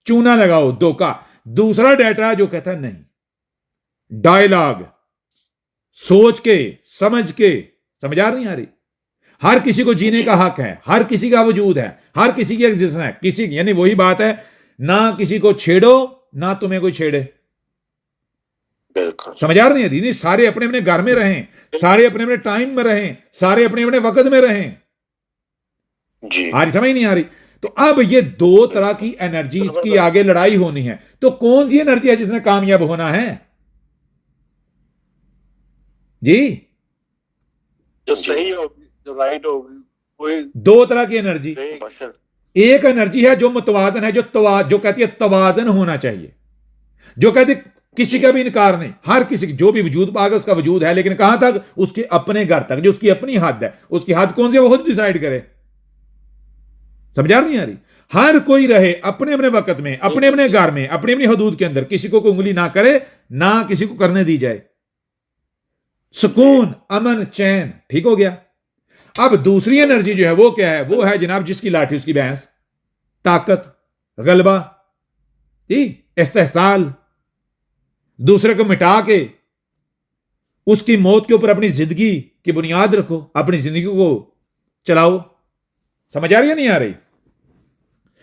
Speaker 1: चूना लगाओ, धोखा। दूसरा डाटा जो कहता है नहीं, डायलॉग, सोच के, समझ के। समझ आ नहीं आ रही? हर किसी को जीने का हक है, हर किसी का वजूद है, हर किसी की एग्जिस्टेंस है, किसी यानी वही बात है, ना किसी को छेड़ो ना तुम्हें कोई छेड़े। समझ आ नहीं आ रही? नहीं, सारे अपने अपने घर में रहें, सारे अपने अपने टाइम में रहें, सारे अपने अपने वक्त में रहें।
Speaker 4: जी
Speaker 1: आज समझ नहीं आ रही? तो अब ये दो तरह की एनर्जीज की आगे लड़ाई होनी है, तो कौन सी एनर्जी है जिसने कामयाब होना है जी?
Speaker 3: जो सही होगी, जो राइट होगी, कोई
Speaker 1: दो तरह की एनर्जी।
Speaker 3: नहीं।
Speaker 4: बशर
Speaker 1: एक एनर्जी है जो मुतवाजन है, जो कहती है तवाजन होना चाहिए, जो कहती है किसी का भी इनकार नहीं, हर किसी की जो भी वजूद पाग है उसका वजूद है, लेकिन कहां तक? उसके अपने घर तक, जो उसकी अपनी हद है। उसकी हद कौन सी है वो खुद डिसाइड करे। समझा नहीं आ रही? हर कोई रहे अपने अपने वक्त में, अपने अपने घर में, अपनी अपनी हदूद के अंदर, किसी को कोई उंगली ना करे, ना किसी को करने दी जाए। सुकून, अमन, चैन। ठीक हो गया? अब दूसरी एनर्जी जो है वो क्या है? वो है जनाब जिसकी लाठी उसकी भैंस, ताकत, गलबा, इस्तेहसाल, दूसरे को मिटा के उसकी मौत के ऊपर अपनी जिंदगी की बुनियाद रखो, अपनी जिंदगी को चलाओ। समझ आ रही है नहीं आ रही?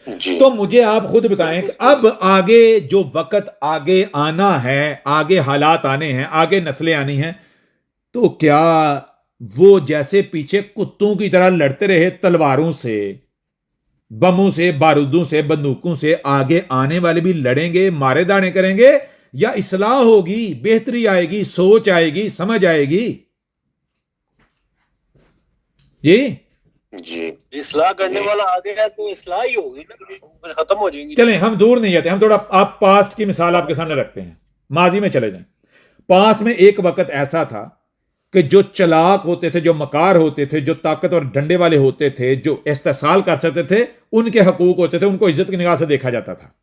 Speaker 4: जी।
Speaker 1: तो मुझे आप खुद बताएं कि अब आगे जो वक्त आगे आना है, आगे हालात आने हैं, आगे नस्लें आनी हैं, तो क्या वो जैसे पीछे कुत्तों की तरह लड़ते रहे तलवारों से, बमों से, बारूदों से, बंदूकों से, आगे आने वाले भी लड़ेंगे, मारे दाने करेंगे, या इस्लाह होगी, बेहतरी आएगी, सोच आएगी, समझ आएगी? जी
Speaker 4: जी।
Speaker 3: इस्लाह करने वाला आ गया तो इस्लाह ही होगी ना, फिर खत्म हो जाएंगी।
Speaker 1: चलें हम दूर नहीं जाते, हम थोड़ा आप पास्ट की मिसाल आपके सामने रखते हैं, माजी में चले जाएं। पास्ट में एक वक्त ऐसा था कि जो चलाक होते थे, जो मकार होते थे, जो ताकत और डंडे वाले होते थे, जो इस्तेसाल कर सकते थे, उनके हकूक होते थे, उनको इज्जत की निगाह से देखा जाता था,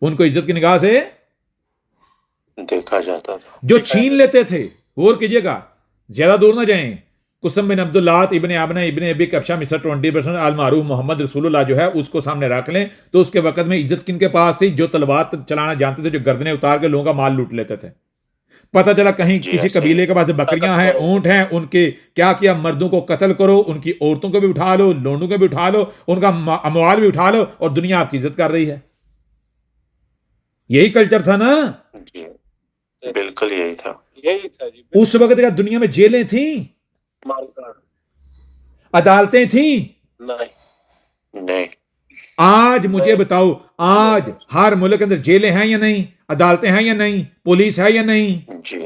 Speaker 1: उनको इज्जत की निगाह से
Speaker 4: देखा जाता था।
Speaker 1: जो छीन लेते थे। और कीजिएगा, ज्यादा दूर ना जाएं, कुसम बिन अब्दुल्लात इब्ने आबना इब्ने अबी कब्शा मिस्र 20% आल मारूफ मोहम्मद रसूलुल्लाह जो है उसको सामने रख लें, तो उसके वक्त में इज्जत किन के पास थी? जो तलवार चलाना जानते थे, जो गर्दनें उतार के लोगों का माल लूट लेते थे। पता चला कहीं
Speaker 4: जी,
Speaker 1: किसी
Speaker 4: ऐसे
Speaker 1: कबीले के पास बकरियां हैं, ऊंट हैं, उनके क्या किया? मर्दों को कत्ल करो, उनकी औरतों को भी उठा लो, लोंडों को भी उठा लो, उनका अमवाल भी उठा लो, और दुनिया आपकी इज्जत कर रही है। यही कल्चर था ना?
Speaker 4: जी, बिल्कुल यही था।
Speaker 3: यही था जी।
Speaker 1: उस वक्त क्या दुनिया में जेलें थी,
Speaker 3: मारकाट
Speaker 1: अदालतें थी?
Speaker 4: नहीं।
Speaker 1: आज मुझे बताओ, आज हर मुल्क के अंदर जेलें हैं या नहीं? अदालतें हैं या नहीं? पुलिस है या नहीं?
Speaker 4: जी।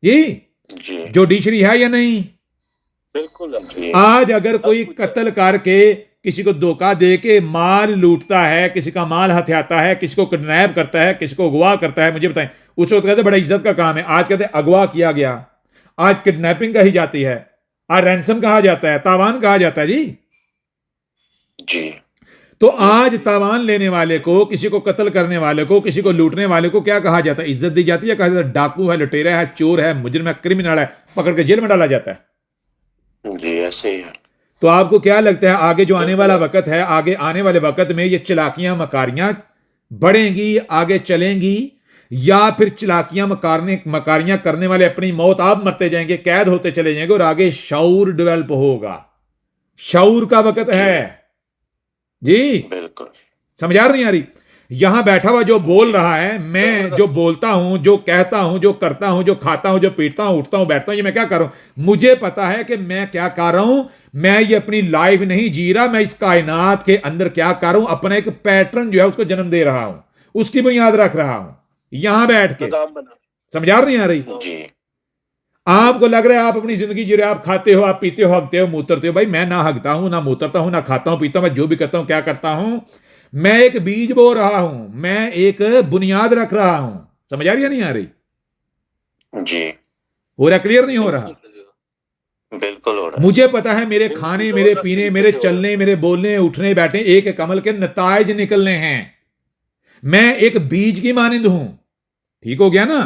Speaker 1: जी,
Speaker 4: जी।
Speaker 1: जुडिशरी है या नहीं?
Speaker 3: बिल्कुल।
Speaker 4: जी।
Speaker 1: आज अगर कोई कत्ल करके किसी को धोखा दे के माल लूटता है, किसी का माल हथियाता है, किसी को किडनैप करता है, किसी को अगवा करता है, मुझे बताएं, उस वक्त कहते बड़ा इज्जत का काम है। आज कहते अगवा किया गया, आज किडनैपिंग कही जाती है, आज रैंसम कहा जाता है, तावान कहा जाता है। जी
Speaker 4: जी।
Speaker 1: तो आज तावान लेने वाले को, किसी को कत्ल करने वाले को, किसी को लूटने वाले को क्या कहा जाता है? इज्जत दी जाती है? कहा जाता है डाकू है, लुटेरा है, चोर है, मुजरिम है, क्रिमिनल है, पकड़ के जेल में डाला जाता है।
Speaker 4: जी, ऐसे ही है।
Speaker 1: तो आपको क्या लगता है आगे जो आने वाला वक्त है, आगे आने वाले वक्त में ये चलाकियां मकारियां बढ़ेंगी, आगे चलेंगी, या फिर चलाकियां मकारियां करने वाले अपनी मौत आप मरते जाएंगे, कैद होते चले जाएंगे, और आगे शऊर डेवलप होगा? शऊर का वक्त है जी।
Speaker 4: बिल्कुल।
Speaker 1: समझ आ नहीं आ रही? यहां बैठा हुआ जो बोल रहा है, मैं जो बोलता हूं, जो कहता हूं, जो करता हूं, जो खाता हूं, जो पीटता हूं, उठता हूं, बैठता हूं, ये मैं क्या कर रहा हूं? मुझे पता है कि मैं क्या कर रहा हूं। मैं ये अपनी लाइफ नहीं जी रहा, मैं इस कायनात के अंदर क्या कर रहा हूं? अपना एक पैटर्न जो है उसको जन्म दे रहा हूं, उसकी बुनियाद रख रहा हूं यहां बैठ के। समझ आ नहीं आ रही?
Speaker 4: जी।
Speaker 1: आपको लग रहा है आप अपनी जिंदगी जी रहे, आप खाते हो, आप पीते हो, हगते हो, मूत्रते हो। भाई मैं ना हगता हूं, ना मूत्रता हूं, ना खाता हूं, पीता हूं। मैं जो भी करता हूं, क्या करता हूं? मैं एक बीज बो रहा हूं, मैं एक बुनियाद रख रहा हूं। समझ आ रही है नहीं आ रही?
Speaker 4: जी।
Speaker 1: हो रहा? क्लियर नहीं हो रहा?
Speaker 4: बिल्कुल हो रहा है।
Speaker 1: मुझे पता है मेरे खाने, मेरे पीने, मेरे चलने, मेरे बोलने, उठने बैठने एक एक अमल के नताइज निकलने हैं। मैं एक बीज की मानिंद हूं। ठीक हो गया ना?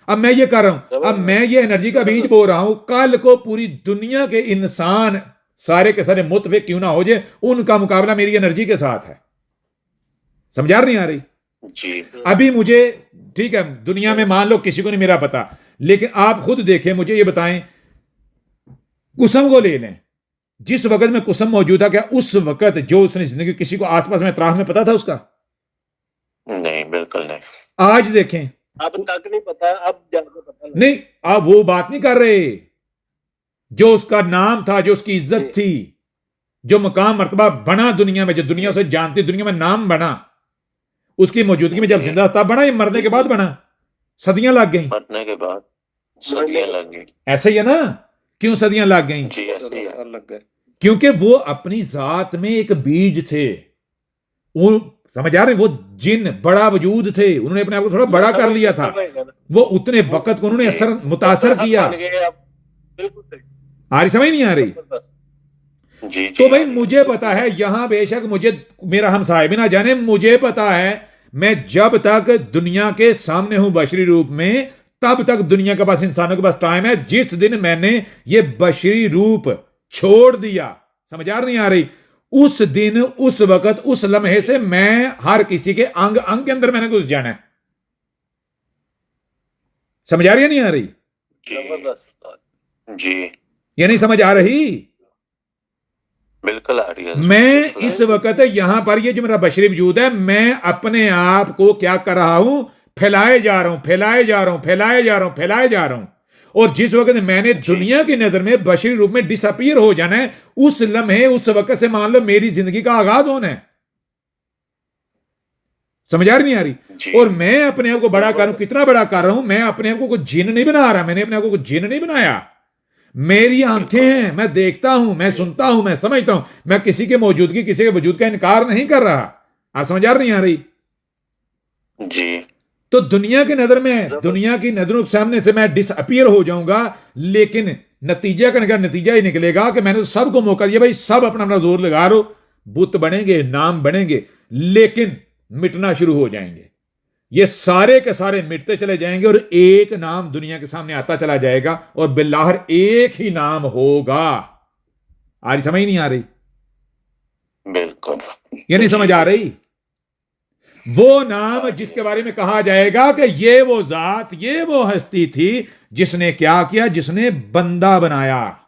Speaker 1: अब मैं ये कर रहा हूं, अब मैं ये एनर्जी का बीज बो रहा हूं। कल को पूरी दुनिया के इंसान सारे के सारे मुतफिक क्यों ना हो जाए, उनका मुकाबला मेरी एनर्जी के साथ है। समझा नहीं आ रही?
Speaker 4: जी।
Speaker 1: अभी मुझे, ठीक है, दुनिया में मान लो किसी को नहीं मेरा पता, लेकिन आप खुद देखें, मुझे ये बताएं, कुसम को ले लें, जिस वक्त में कुसम मौजूद था, क्या उस वक्त जो उसने जिंदगी किसी को आसपास में त्राह में पता था उसका?
Speaker 4: नहीं, बिल्कुल नहीं।
Speaker 1: आज देखें,
Speaker 3: अब तक नहीं पता, अब जाके पता लगा।
Speaker 1: नहीं, आप वो बात नहीं कर रहे। जो उसका नाम था, जो उसकी इज्जत थी, जो मकाम मर्तबा बना दुनिया में, जो दुनिया उसे जानती, दुनिया में नाम बना, उसकी मौजूदगी में जब जिंदा तब बना, ये मरने के बाद बना? सदियां लग गई।
Speaker 4: मरने के बाद सदियां लग गई।
Speaker 1: ऐसे ही है ना? क्यों सदियां लग गई?
Speaker 4: जी ऐसे ही है।
Speaker 3: लग गए।
Speaker 1: क्योंकि वो अपनी जात में एक बीज थे। वो समझ आ रहे हैं? वो जिन बड़ा वजूद थे, उन्होंने अपने आप को थोड़ा बड़ा कर लिया था। वो उतने वक्त को उन्होंने असर मुतासर किया।
Speaker 3: बिल्कुल सही।
Speaker 1: आ रही समझ नहीं आ रही?
Speaker 4: जी
Speaker 1: तो भाई मुझे पता है, यहां बेशक मुझे मेरा हमसाय भी ना जाने, मुझे पता है मैं जब तक दुनिया के सामने हूं बशरी रूप में, तब तक दुनिया के पास, इंसानों के पास टाइम है। जिस दिन मैंने ये बशरी रूप छोड़ दिया, समझ आ नहीं आ रही, उस दिन, उस वक्त, उस लम्हे से मैं हर किसी के अंग अंग के अंदर मैंने घुस जाना है। समझ आ रही है नहीं आ रही?
Speaker 4: जी
Speaker 1: ये नहीं समझ आ रही?
Speaker 4: बिल्कुल आ रही है।
Speaker 1: मैं इस वक्त यहां पर, ये जो मेरा बशरी वजूद है, मैं अपने आप को क्या कर रहा हूं? फैलाए जा रहा हूं, फैलाए जा रहा हूं, फैलाए जा रहा हूं, फैलाए जा रहा हूं। और जिस वक्त मैंने दुनिया की नजर में बशरी रूप में डिसअपीयर हो जाना है, उस लम्हे, उस वक्त से मान लो मेरी जिंदगी का आगाज होना है। समझ आ रही नहीं आ रही? और मैं अपने आप को बड़ा कर रहा हूं। कितना बड़ा कर रहा हूं? मैं अपने आप को कोई जिन नहीं बना रहा, मैंने अपने आप को कोई जिन नहीं बनाया। मेरी आंखें हैं, मैं देखता हूं, मैं सुनता हूं, मैं समझता हूं। मैं किसी के मौजूदगी, किसी के वजूद का इनकार नहीं कर रहा। आप समझ आ रही नहीं आ रही?
Speaker 4: जी
Speaker 1: तो दुनिया की नजर में, दुनिया की नजरों के सामने से मैं डिसअपीयर हो जाऊंगा, लेकिन नतीजा का नतीजा ही निकलेगा कि मैंने तो सबको मौका दिया, भाई सब अपना अपना जोर लगा लो, बुत बनेंगे, नाम बनेंगे, लेकिन मिटना शुरू हो जाएंगे। ये सारे के सारे मिटते चले जाएंगे और एक नाम दुनिया के सामने आता चला जाएगा, और बिल्लाहर एक ही नाम होगा। आज समझ नहीं आ रही?
Speaker 4: बिल्कुल।
Speaker 1: ये नहीं समझ आ रही? वो नाम जिसके बारे में कहा जाएगा कि ये वो जात, ये वो हस्ती थी जिसने क्या किया? जिसने बंदा बनाया,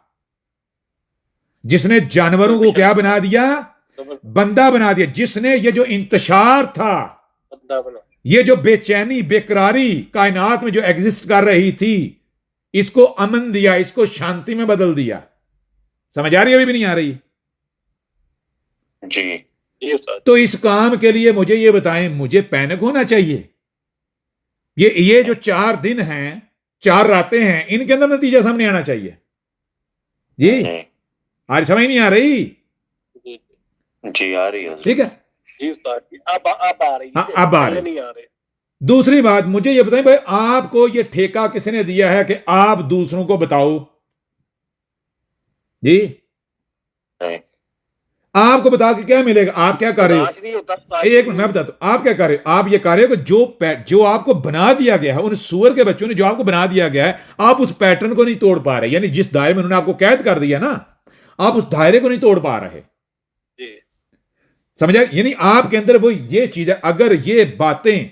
Speaker 1: जिसने जानवरों को क्या बना दिया? बंदा बना दिया। जिसने ये जो इंतशार था, ये जो बेचैनी, बेकरारी कायनात में जो एग्जिस्ट कर रही थी, इसको अमन दिया, इसको शांति में बदल दिया। समझ आ रही है? अभी भी नहीं आ रही?
Speaker 4: जी
Speaker 1: तो इस काम के लिए मुझे ये बताएं, मुझे पैनिक होना चाहिए? ये जो 4 दिन हैं, 4 रातें हैं, इनके अंदर नतीजा सामने आना चाहिए। जी आज समझ नहीं आ रही?
Speaker 4: जी आ रही है।
Speaker 1: ठीक है,
Speaker 3: अब आ रही है।
Speaker 1: अब आ रही।
Speaker 3: नहीं आ रहे।
Speaker 1: दूसरी बात, मुझे ये बताएं भाई, आपको ये ठेका किसने दिया है कि आप दूसरों को बताओ? जी
Speaker 4: नहीं।
Speaker 1: आपको बता के क्या मिलेगा? आप क्या कर रहे हो? एक मिनट मैं बताता हूं, आप क्या कर रहे हो? आप ये कर रहे हो कि जो आपको बना दिया गया है, उन सुअर के बच्चों ने जो आपको बना दिया गया है, आप उस पैटर्न को नहीं तोड़ पा रहे। यानी जिस दायरे में उन्होंने आपको कैद कर दिया ना, आप उस दायरे को नहीं तोड़ पा रहे। समझा? यानी आपके अंदर वो ये चीज है, अगर ये बातें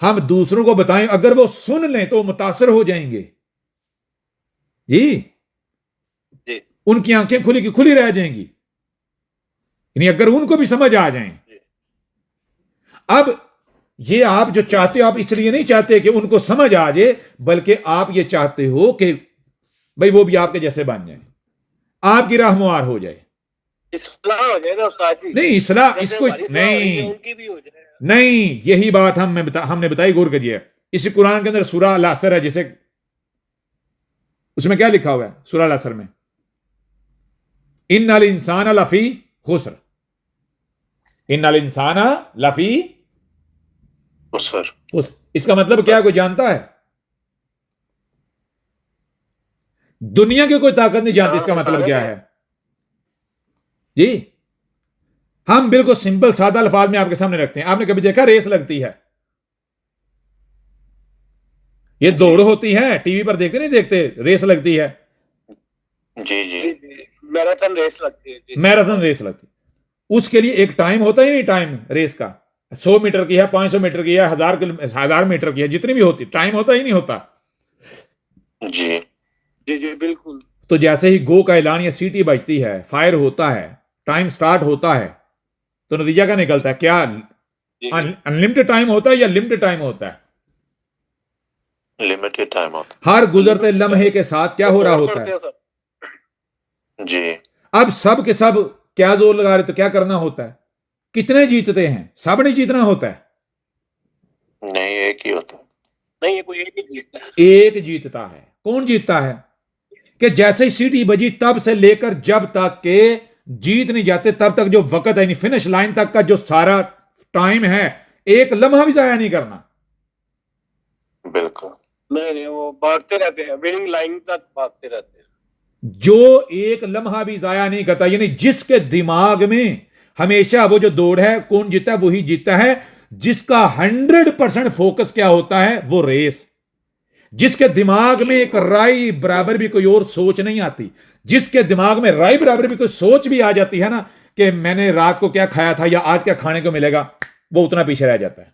Speaker 1: हम दूसरों को बताएं, अगर वो सुन लें तो मुतासर हो जाएंगे। जी उनकी आंखें खुली की खुली रह जाएंगी, यानी अगर उनको भी समझ आ जाए। अब ये आप जो चाहते हो, आप इसलिए नहीं चाहते कि उनको समझ आ जाए, बल्कि आप ये चाहते हो कि भाई वो भी आपके जैसे बन जाए, आपकी रहमुआर हो जाए।
Speaker 3: इस्लाह हो जाए ना उस्ताद जी।
Speaker 1: नहीं इस्लाह, इसको नहीं,
Speaker 3: उनकी भी हो जाए।
Speaker 1: नहीं, यही बात हमने बताई, गौर करिए। इसी कुरान के अंदर सूरह अल असर है, जिसे उसमें क्या लिखा हुआ है सूरह अल असर में? इन्नल इंसान लफी खुस्र, इन्नल इंसान लफी खुस्र। इसका मतलब क्या कोई जानता है? दुनिया की कोई ताकत नहीं जानती इसका मतलब क्या है। जी हम बिल्कुल सिंपल सादा अल्फाज में आपके सामने रखते हैं। आपने कभी देखा रेस लगती है? ये दौड़ होती है, टीवी पर देखते नहीं देखते, रेस लगती है।
Speaker 4: जी जी
Speaker 3: मैराथन रेस लगती है।
Speaker 1: मैराथन रेस लगती है, उसके लिए एक टाइम होता ही नहीं। टाइम रेस का 100 मीटर की है, 500 मीटर की है, 1000 मीटर की है, जितनी भी होती, टाइम होता ही नहीं होता।
Speaker 4: जी
Speaker 3: जी जी बिल्कुल।
Speaker 1: तो जैसे ही गो का ऐलान या सीटी बजती है, फायर होता है, टाइम स्टार्ट होता है, तो नतीजा क्या निकलता है? क्या अनलिमिटेड टाइम होता है या लिमिटेड टाइम होता है?
Speaker 4: लिमिटेड टाइम होता है।
Speaker 1: हर गुजरते लम्हे के साथ क्या हो रहा होता है?
Speaker 4: जी
Speaker 1: अब सब के सब क्या जोर लगा रहे, तो क्या करना होता है? कितने जीतते हैं? सब नहीं जीतना होता है,
Speaker 4: नहीं, एक ही होता है।
Speaker 3: नहीं, ये कोई एक ही जीतता है।
Speaker 1: एक जीतता है। कौन जीतता है? कि जैसे ही सीटी बजी तब से लेकर जब तक के जीत नहीं जाते तब तक जो वक्त है, फिनिश लाइन तक का जो सारा टाइम है, एक लम्हा भी जाया नहीं करना।
Speaker 4: बिल्कुल।
Speaker 3: नहीं, वो भागते रहते हैं, विनिंग लाइन तक भागते रहते हैं।
Speaker 1: जो एक लम्हा भी जाया नहीं करता, यानी जिसके दिमाग में हमेशा वो जो दौड़ है, कौन जीता है? वही जीतता है। जिसका 100% फोकस क्या होता है? वो रेस। जिसके दिमाग में एक राई बराबर भी कोई और सोच नहीं आती, जिसके दिमाग में राई बराबर भी कोई सोच भी आ जाती है ना, कि मैंने रात को क्या खाया था या आज क्या खाने को मिलेगा, वो उतना पीछे रह जाता है।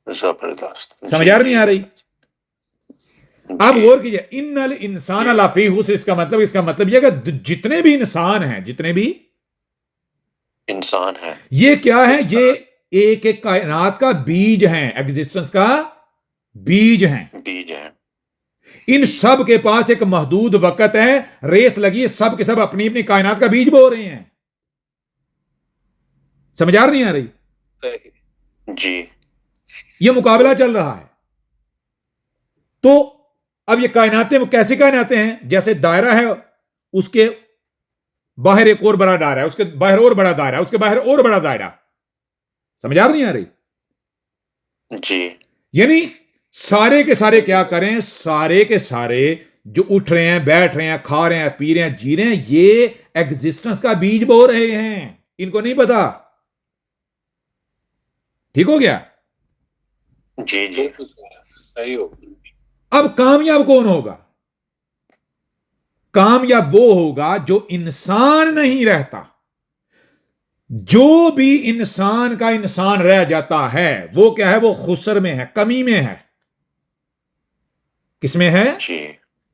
Speaker 4: जबरदस्त।
Speaker 1: समझ आ नहीं आ रही? अब गौर कीजिए, इन्नल इंसान लाफी हुस्न, इसका मतलब यह कि जितने भी इंसान हैं, जितने भी
Speaker 4: इंसान है,
Speaker 1: ये क्या है? ये एक एक कायनात का बीज हैं, एग्जिस्टेंस का बीज हैं।
Speaker 4: बीज है।
Speaker 1: इन सब के पास एक महदूद वक्त है, रेस लगी है, सब के सब अपनी अपनी कायनात का बीज बो रहे हैं। समझ आ नहीं आ रही?
Speaker 3: सही।
Speaker 4: जी।
Speaker 1: ये मुकाबला चल रहा है। तो अब ये कायनातें, वो कैसी कायनातें हैं? जैसे दायरा है, उसके बाहर एक और बड़ा दायरा है, उसके बाहर और बड़ा दायरा है, उसके बाहर और बड़ा दायरा। समझ आ नहीं आ रही?
Speaker 4: जी।
Speaker 1: यानी सारे के सारे क्या करें? सारे के सारे जो उठ रहे हैं, बैठ रहे हैं, खा रहे हैं, पी रहे हैं, जी रहे हैं, ये एग्जिस्टेंस का बीज बो रहे हैं। इनको नहीं पता। ठीक हो गया?
Speaker 4: जी। जी।
Speaker 3: सही हो।
Speaker 1: अब कामयाब कौन होगा? कामयाब वो होगा जो इंसान नहीं रहता। जो भी इंसान का इंसान रह जाता है, वो क्या है? वो खुसर में है, कमी में है। किसमें है?
Speaker 4: जी।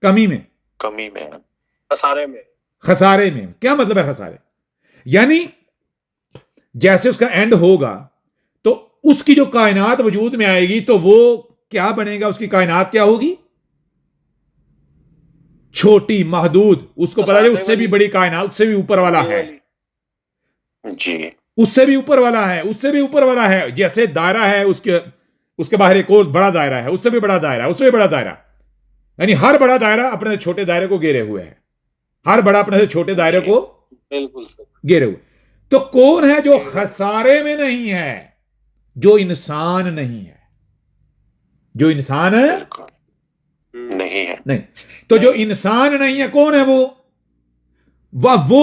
Speaker 1: कमी में,
Speaker 4: कमी में।
Speaker 3: खसारे में।
Speaker 1: खसारे में। क्या मतलब है खसारे? यानी जैसे उसका एंड होगा तो उसकी जो कायनात वजूद में आएगी, तो वो क्या बनेगा? उसकी कायनात क्या होगी? छोटी, महदूद। उसको पता है उससे भी बड़ी कायनात, उससे भी ऊपर वाला है,
Speaker 4: जी।
Speaker 1: उससे भी ऊपर वाला है, उससे भी ऊपर वाला है। जैसे दायरा है, उसके बाहर एक और बड़ा दायरा है, उससे भी बड़ा दायरा, उससे भी बड़ा दायरा। यानी हर बड़ा दायरा अपने से छोटे दायरे को घेरे हुए है, हर बड़ा अपने से छोटे दायरे को
Speaker 3: बिल्कुल
Speaker 1: घेरे हुए। तो कौन है जो खसारे में नहीं है? जो इंसान नहीं है। जो इंसान है
Speaker 4: नहीं है।
Speaker 1: नहीं। तो जो इंसान नहीं है, कौन है वो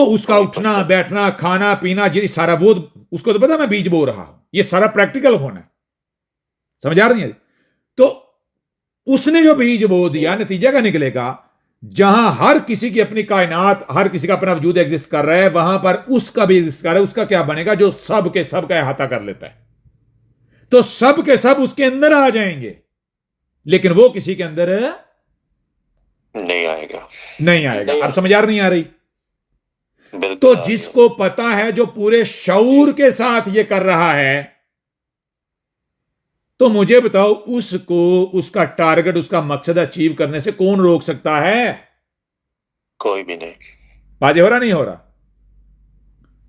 Speaker 1: उसका उठना, बैठना, खाना, पीना, जी सारा, वो उसको तो पता मैं बीज बो रहा हूं। ये सारा प्रैक्टिकल होना है। समझ आ रही है? तो उसने जो बीज बो दिया, नतीजा क्या निकलेगा? जहां हर किसी की अपनी कायनात, हर किसी का अपना वजूद एग्जिस्ट कर रहा है, वहां पर उसका भी एग्जिस्ट कर रहा है। उसका क्या बनेगा? जो सब के सब का अहाता कर लेता है। तो सब के सब उसके अंदर आ जाएंगे, लेकिन वो किसी के अंदर
Speaker 4: नहीं आएगा।
Speaker 1: नहीं आएगा। अब समझ आ नहीं आ रही?
Speaker 4: बिल्कुल।
Speaker 1: तो जिसको पता है, जो पूरे शऊर के साथ ये कर रहा है, तो मुझे बताओ, उसको उसका टारगेट, उसका मकसद अचीव करने से कौन रोक सकता है?
Speaker 4: कोई भी नहीं।
Speaker 1: बाजे हो रहा नहीं हो रहा?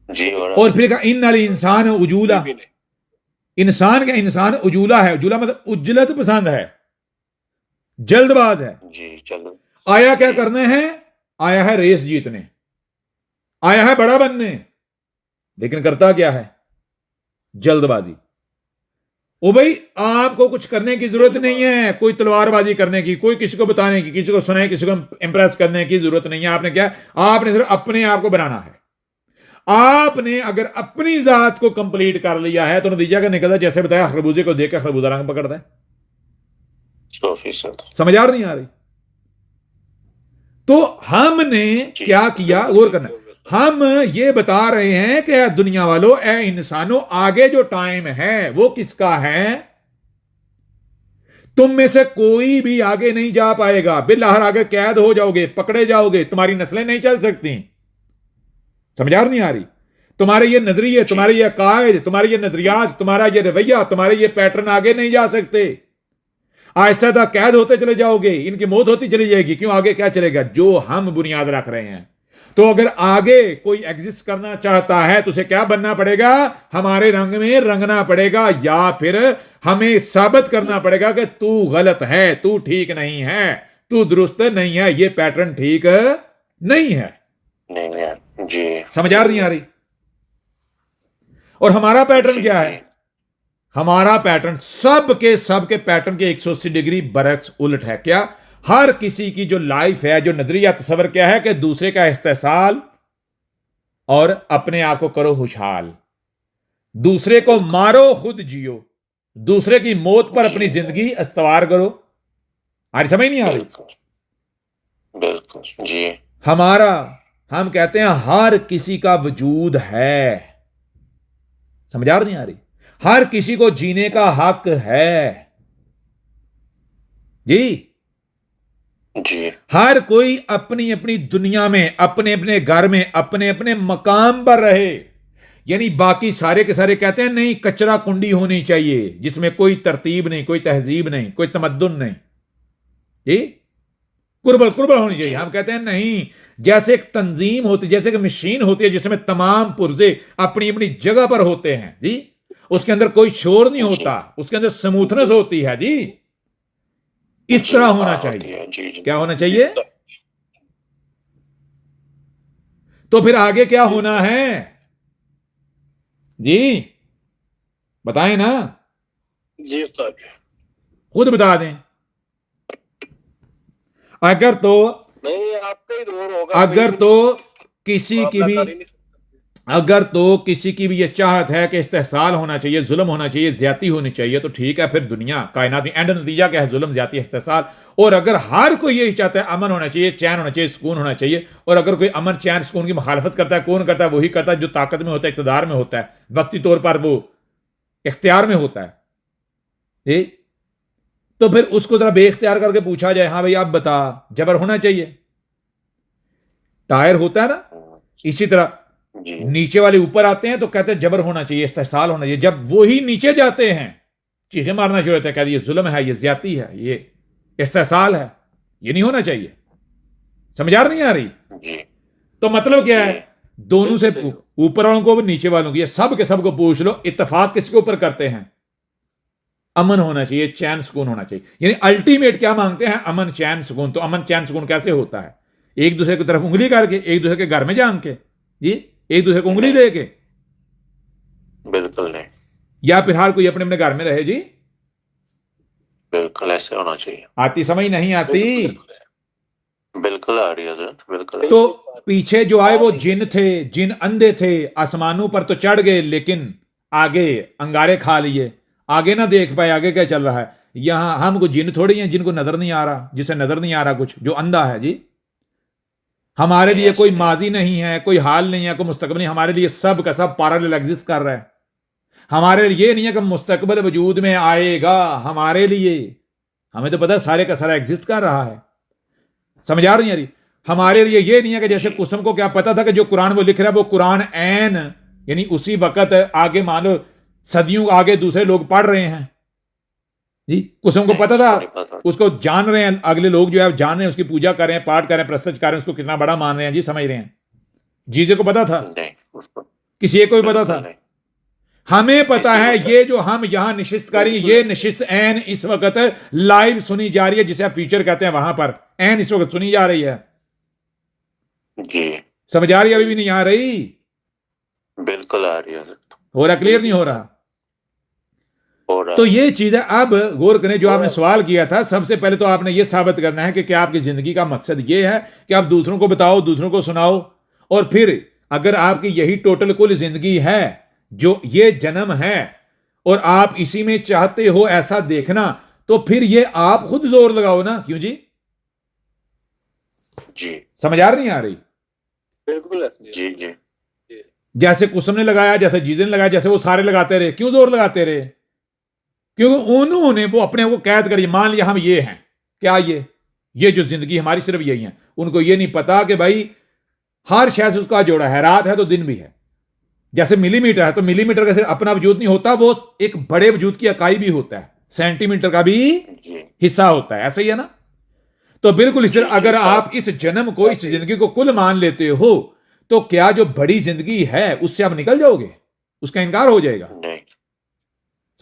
Speaker 4: जी हो रहा।
Speaker 1: और फिर कहा इन नाल इंसान उजूला। इंसान का इंसान उजूला है। उजूला मतलब उज्जलत पसंद है, जल्दबाज है।
Speaker 4: जी। चलो।
Speaker 1: आया क्या करने हैं? आया है रेस जीतने, आया है बड़ा बनने, लेकिन करता क्या है? जल्दबाजी। ओ भाई, आपको कुछ करने की जरूरत नहीं है, कोई तलवारबाजी करने की, कोई किसी को बताने की, किसी को सुनाए, किसी को इंप्रेस करने की जरूरत नहीं है। आपने क्या? आपने सिर्फ अपने आप को बनाना है। आपने अगर अपनी जात को कंप्लीट कर लिया है, तो नतीजा क्या निकलता है? जैसे बताया, खरबूजे को देखकर खरबूजा रंग पकड़ता है।
Speaker 4: 100%।
Speaker 1: समझ आ नहीं आ रही? तो हमने क्या किया? गौर करना। हम ये बता रहे हैं कि दुनिया वालों, ए इंसानों, आगे जो टाइम है वो किसका है? तुम में से कोई भी आगे नहीं जा पाएगा। बिल्लाहर आगे कैद हो जाओगे, पकड़े जाओगे, तुम्हारी नस्लें नहीं चल सकती। समझ आ नहीं आ रही? तुम्हारे ये नजरिए, तुम्हारे ये कायद, तुम्हारे ये नजरियात, तुम्हारा ये रवैया, तुम्हारे ये पैटर्न आगे नहीं जा सकते। आहिस्ता आहिस्ता कैद होते चले जाओगे, इनकी मौत होती चली जाएगी। क्यों? आगे क्या चलेगा? जो हम बुनियाद रख रहे हैं। तो अगर आगे कोई एग्जिस्ट करना चाहता है तो उसे क्या बनना पड़ेगा? हमारे रंग में रंगना पड़ेगा, या फिर हमें साबित करना पड़ेगा कि तू गलत है, तू ठीक नहीं है, तू दुरुस्त नहीं है, ये पैटर्न ठीक नहीं है।
Speaker 4: नहीं है जी।
Speaker 1: समझ आ नहीं आ रही? और हमारा पैटर्न
Speaker 4: जी,
Speaker 1: क्या है?
Speaker 4: जी।
Speaker 1: हमारा पैटर्न सबके पैटर्न के 180 डिग्री बरक्स उलट है। क्या? हर किसी की जो लाइफ है, जो नजरिया तस्वर क्या है कि दूसरे का इस्तेसाल और अपने आप को करो खुशहाल, दूसरे को मारो खुद जियो, दूसरे की मौत पर अपनी जिंदगी इस्तवार करो। आज समझ नहीं आ रही?
Speaker 4: बिल्कुल बिल्कुल जी।
Speaker 1: हमारा, हम कहते हैं हर किसी का वजूद है। समझ आ नहीं आ रही? हर किसी को जीने का हक है जी।
Speaker 4: जी
Speaker 1: हर कोई अपनी अपनी दुनिया में, अपने अपने घर में, अपने अपने मकाम पर रहे। यानी बाकी सारे के सारे कहते हैं नहीं, कचरा कुंडी होनी चाहिए जिसमें कोई तरतीब नहीं, कोई तहजीब नहीं, कोई तमद्दुन नहीं, जी कुर्बल कुर्बल होनी चाहिए। हम कहते हैं नहीं, जैसे एक तंजीम होती, जैसे एक मशीन होती है जिसमें तमाम पुर्जे अपनी अपनी जगह पर होते हैं जी, उसके अंदर कोई शोर नहीं होता, उसके अंदर स्मूथनेस होती है जी। इस तरह होना चाहिए।
Speaker 4: जी जी।
Speaker 1: क्या होना चाहिए? तो फिर आगे क्या होना है जी? बताएं ना,
Speaker 3: जी उस्ताद।
Speaker 1: खुद बता दें। अगर तो
Speaker 3: नहीं, आपका ही दौर होगा।
Speaker 1: अगर तो किसी की भी, अगर तो किसी की भी ये चाहत है कि इस्तेहसाल होना चाहिए, जुल्म होना चाहिए, ज्यादती होनी चाहिए, तो ठीक है, फिर दुनिया कायनाती एंड नतीजा क्या है? जुल्म, ज्यादती, इस्तेहसाल। और अगर हर कोई यही चाहता है अमन होना चाहिए, चैन होना चाहिए, सुकून होना चाहिए, और अगर कोई अमन चैन सुकून की मुखालफत करता है, कौन करता है? वही करता है जो ताकत में होता है, इक़्तिदार में होता है, वक्ती तौर पर वो इख्तियार में होता है जी। तो फिर उसको जरा बेख्तियार करके पूछा जाए, हाँ भाई आप बता, जबर होना चाहिए? टायर होता है ना, इसी तरह
Speaker 4: जी
Speaker 1: नीचे वाले ऊपर आते हैं तो कहते हैं जबर होना चाहिए, इस्तेहसाल होना चाहिए। जब वो ही नीचे जाते हैं चीखें मारना शुरू होता है, कहते हैं ये जुल्म है, ये ज्यादती है, ये इस्तेहसाल है, ये नहीं होना चाहिए। समझ आ नहीं आ रही?
Speaker 4: जी।
Speaker 1: तो मतलब क्या है?
Speaker 4: जी।
Speaker 1: दोनों से, ऊपर वालों को नीचे वालों को, ये सब के सब को पूछ लो, इत्तेफाक किसके ऊपर करते हैं? अमन होना चाहिए, चैन सुकून होना चाहिए। यानी अल्टीमेट क्या मांगते हैं? अमन चैन सुकून। तो अमन चैन सुकून कैसे होता है? एक दूसरे की तरफ उंगली करके, एक दूसरे के घर में जान के जी, एक दूसरे को उंगली दे के,
Speaker 4: बिल्कुल नहीं,
Speaker 1: या फिर हर कोई अपने अपने घर में रहे जी।
Speaker 4: बिल्कुल ऐसे होना चाहिए।
Speaker 1: आती समझ नहीं आती?
Speaker 4: बिल्कुल आ रही है हजरत, बिल्कुल।
Speaker 1: तो पीछे जो आए वो जिन थे, जिन अंधे थे, आसमानों पर तो चढ़ गए लेकिन आगे अंगारे खा लिए, आगे ना देख पाए आगे क्या चल रहा है। यहां हम को जिन थोड़ी हैं जिनको नजर नहीं आ रहा, जिसे नजर नहीं आ रहा कुछ, जो अंधा है जी। हमारे लिए कोई माजी नहीं है, कोई हाल नहीं है, कोई मुस्तकबिल नहीं, हमारे लिए सब का सब पैरेलल एग्जिस्ट कर रहा है। हमारे लिए ये नहीं है कि मुस्तकबिल वजूद में आएगा, हमारे लिए, हमें तो पता है सारे का सारा एग्जिस्ट कर रहा है। समझ आ रही है? हमारे लिए ये नहीं है कि जैसे कुसम को क्या पता था कि जो कुरान वो लिख रहा है वो कुरान ऐन, यानी उसी वक्त आगे मान लो सदियों आगे दूसरे लोग पढ़ रहे हैं जी। कुसम को पता था, उसको जान रहे हैं अगले लोग, जो है जान रहे हैं, उसकी पूजा कर रहे हैं, पाठ कर रहे हैं, प्रस्तुत कर रहे हैं, उसको कितना बड़ा मान रहे हैं जी। समझ रहे हैं? जीजे को पता था?
Speaker 4: नहीं, उसको
Speaker 1: किसी एक को भी पता था?
Speaker 4: नहीं।
Speaker 1: हमें पता है। ये जो हम यहां निश्चित करेंगे, ये निश्चित एन इस वक्त लाइव सुनी जा रही है, जिसे आप फीचर कहते हैं, वहां पर एन इस वक्त सुनी जा रही है
Speaker 4: जी।
Speaker 1: समझ आ रही है? अभी भी नहीं आ रही?
Speaker 4: बिल्कुल आ रही है हजरत।
Speaker 1: हो रहा? क्लियर नहीं हो रहा?
Speaker 4: हो रहा
Speaker 1: तो
Speaker 4: है।
Speaker 1: ये चीज है। अब गौर करें, जो आपने सवाल किया था, सबसे पहले तो आपने ये साबित करना है कि क्या आपकी जिंदगी का मकसद ये है कि आप दूसरों को बताओ, दूसरों को सुनाओ, और फिर अगर आपकी यही टोटल कुल जिंदगी है, जो ये जन्म है, और आप इसी में चाहते हो ऐसा देखना, तो फिर ये आप खुद जोर लगाओ ना। क्यों जी?
Speaker 4: जी
Speaker 1: समझ आ नहीं आ रही?
Speaker 3: बिल्कुल
Speaker 4: जी जी।
Speaker 1: जैसे कुसम ने लगाया, जैसे जीजे ने लगाया, जैसे वो सारे लगाते रहे, क्यों जोर लगाते रहे? क्योंकि उन्होंने वो अपने को कैद करिए, मान लिया हम ये हैं, क्या ये जो जिंदगी हमारी सिर्फ यही है। उनको ये नहीं पता कि भाई हर शय से उसका जोड़ा है, रात है तो दिन भी है। जैसे मिलीमीटर है तो मिलीमीटर का सिर्फ अपना वजूद नहीं होता, वो एक बड़े वजूद की इकाई भी होता है, सेंटीमीटर का भी
Speaker 4: जी
Speaker 1: हिस्सा होता है। ऐसा ही है ना? तो बिल्कुल इस तरह
Speaker 4: जी,
Speaker 1: अगर
Speaker 4: साहब।
Speaker 1: आप इस जन्म को, इस जिंदगी को कुल मान लेते हो, तो क्या जो बड़ी जिंदगी है उससे आप निकल जाओगे? उसका इनकार हो जाएगा?
Speaker 4: नहीं,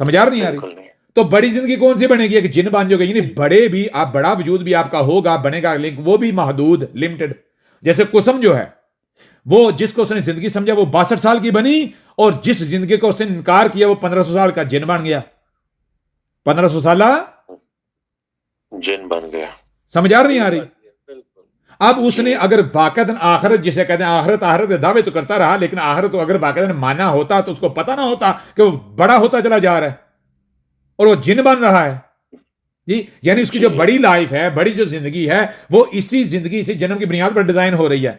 Speaker 1: समझ आ नहीं आ रही?
Speaker 4: बिल्कुल नहीं।
Speaker 1: तो बड़ी जिंदगी कौन सी बनेगी? एक जिन बन जाओगे, यानी बड़े भी आप, बड़ा वजूद भी आपका होगा, बनेगा, लेकिन वो भी महदूद, लिमिटेड। जैसे कुसम जो है, वो जिसको उसने जिंदगी समझा वो 62 साल की बनी, और जिस जिंदगी को उसने इनकार किया वो 1500 साल का जिन बन गया। 1500 साल।
Speaker 4: जिन बन गया।
Speaker 1: समझ आ नहीं आ रही?
Speaker 3: बिल्कुल।
Speaker 1: अब उसने अगर वाकई आखिरत, जिसे कहते हैं आखिरत, आखिरत के दावे तो करता रहा, लेकिन आखिरत तो अगर वाकई माना होता तो उसको पता ना होता कि वो बड़ा होता चला जा रहा है और वो जिन बन रहा है जी। यानी उसकी जो
Speaker 4: जी।
Speaker 1: बड़ी लाइफ है, बड़ी जो जिंदगी है, वो इसी जिंदगी, इसी जन्म की बुनियाद पर डिजाइन हो रही है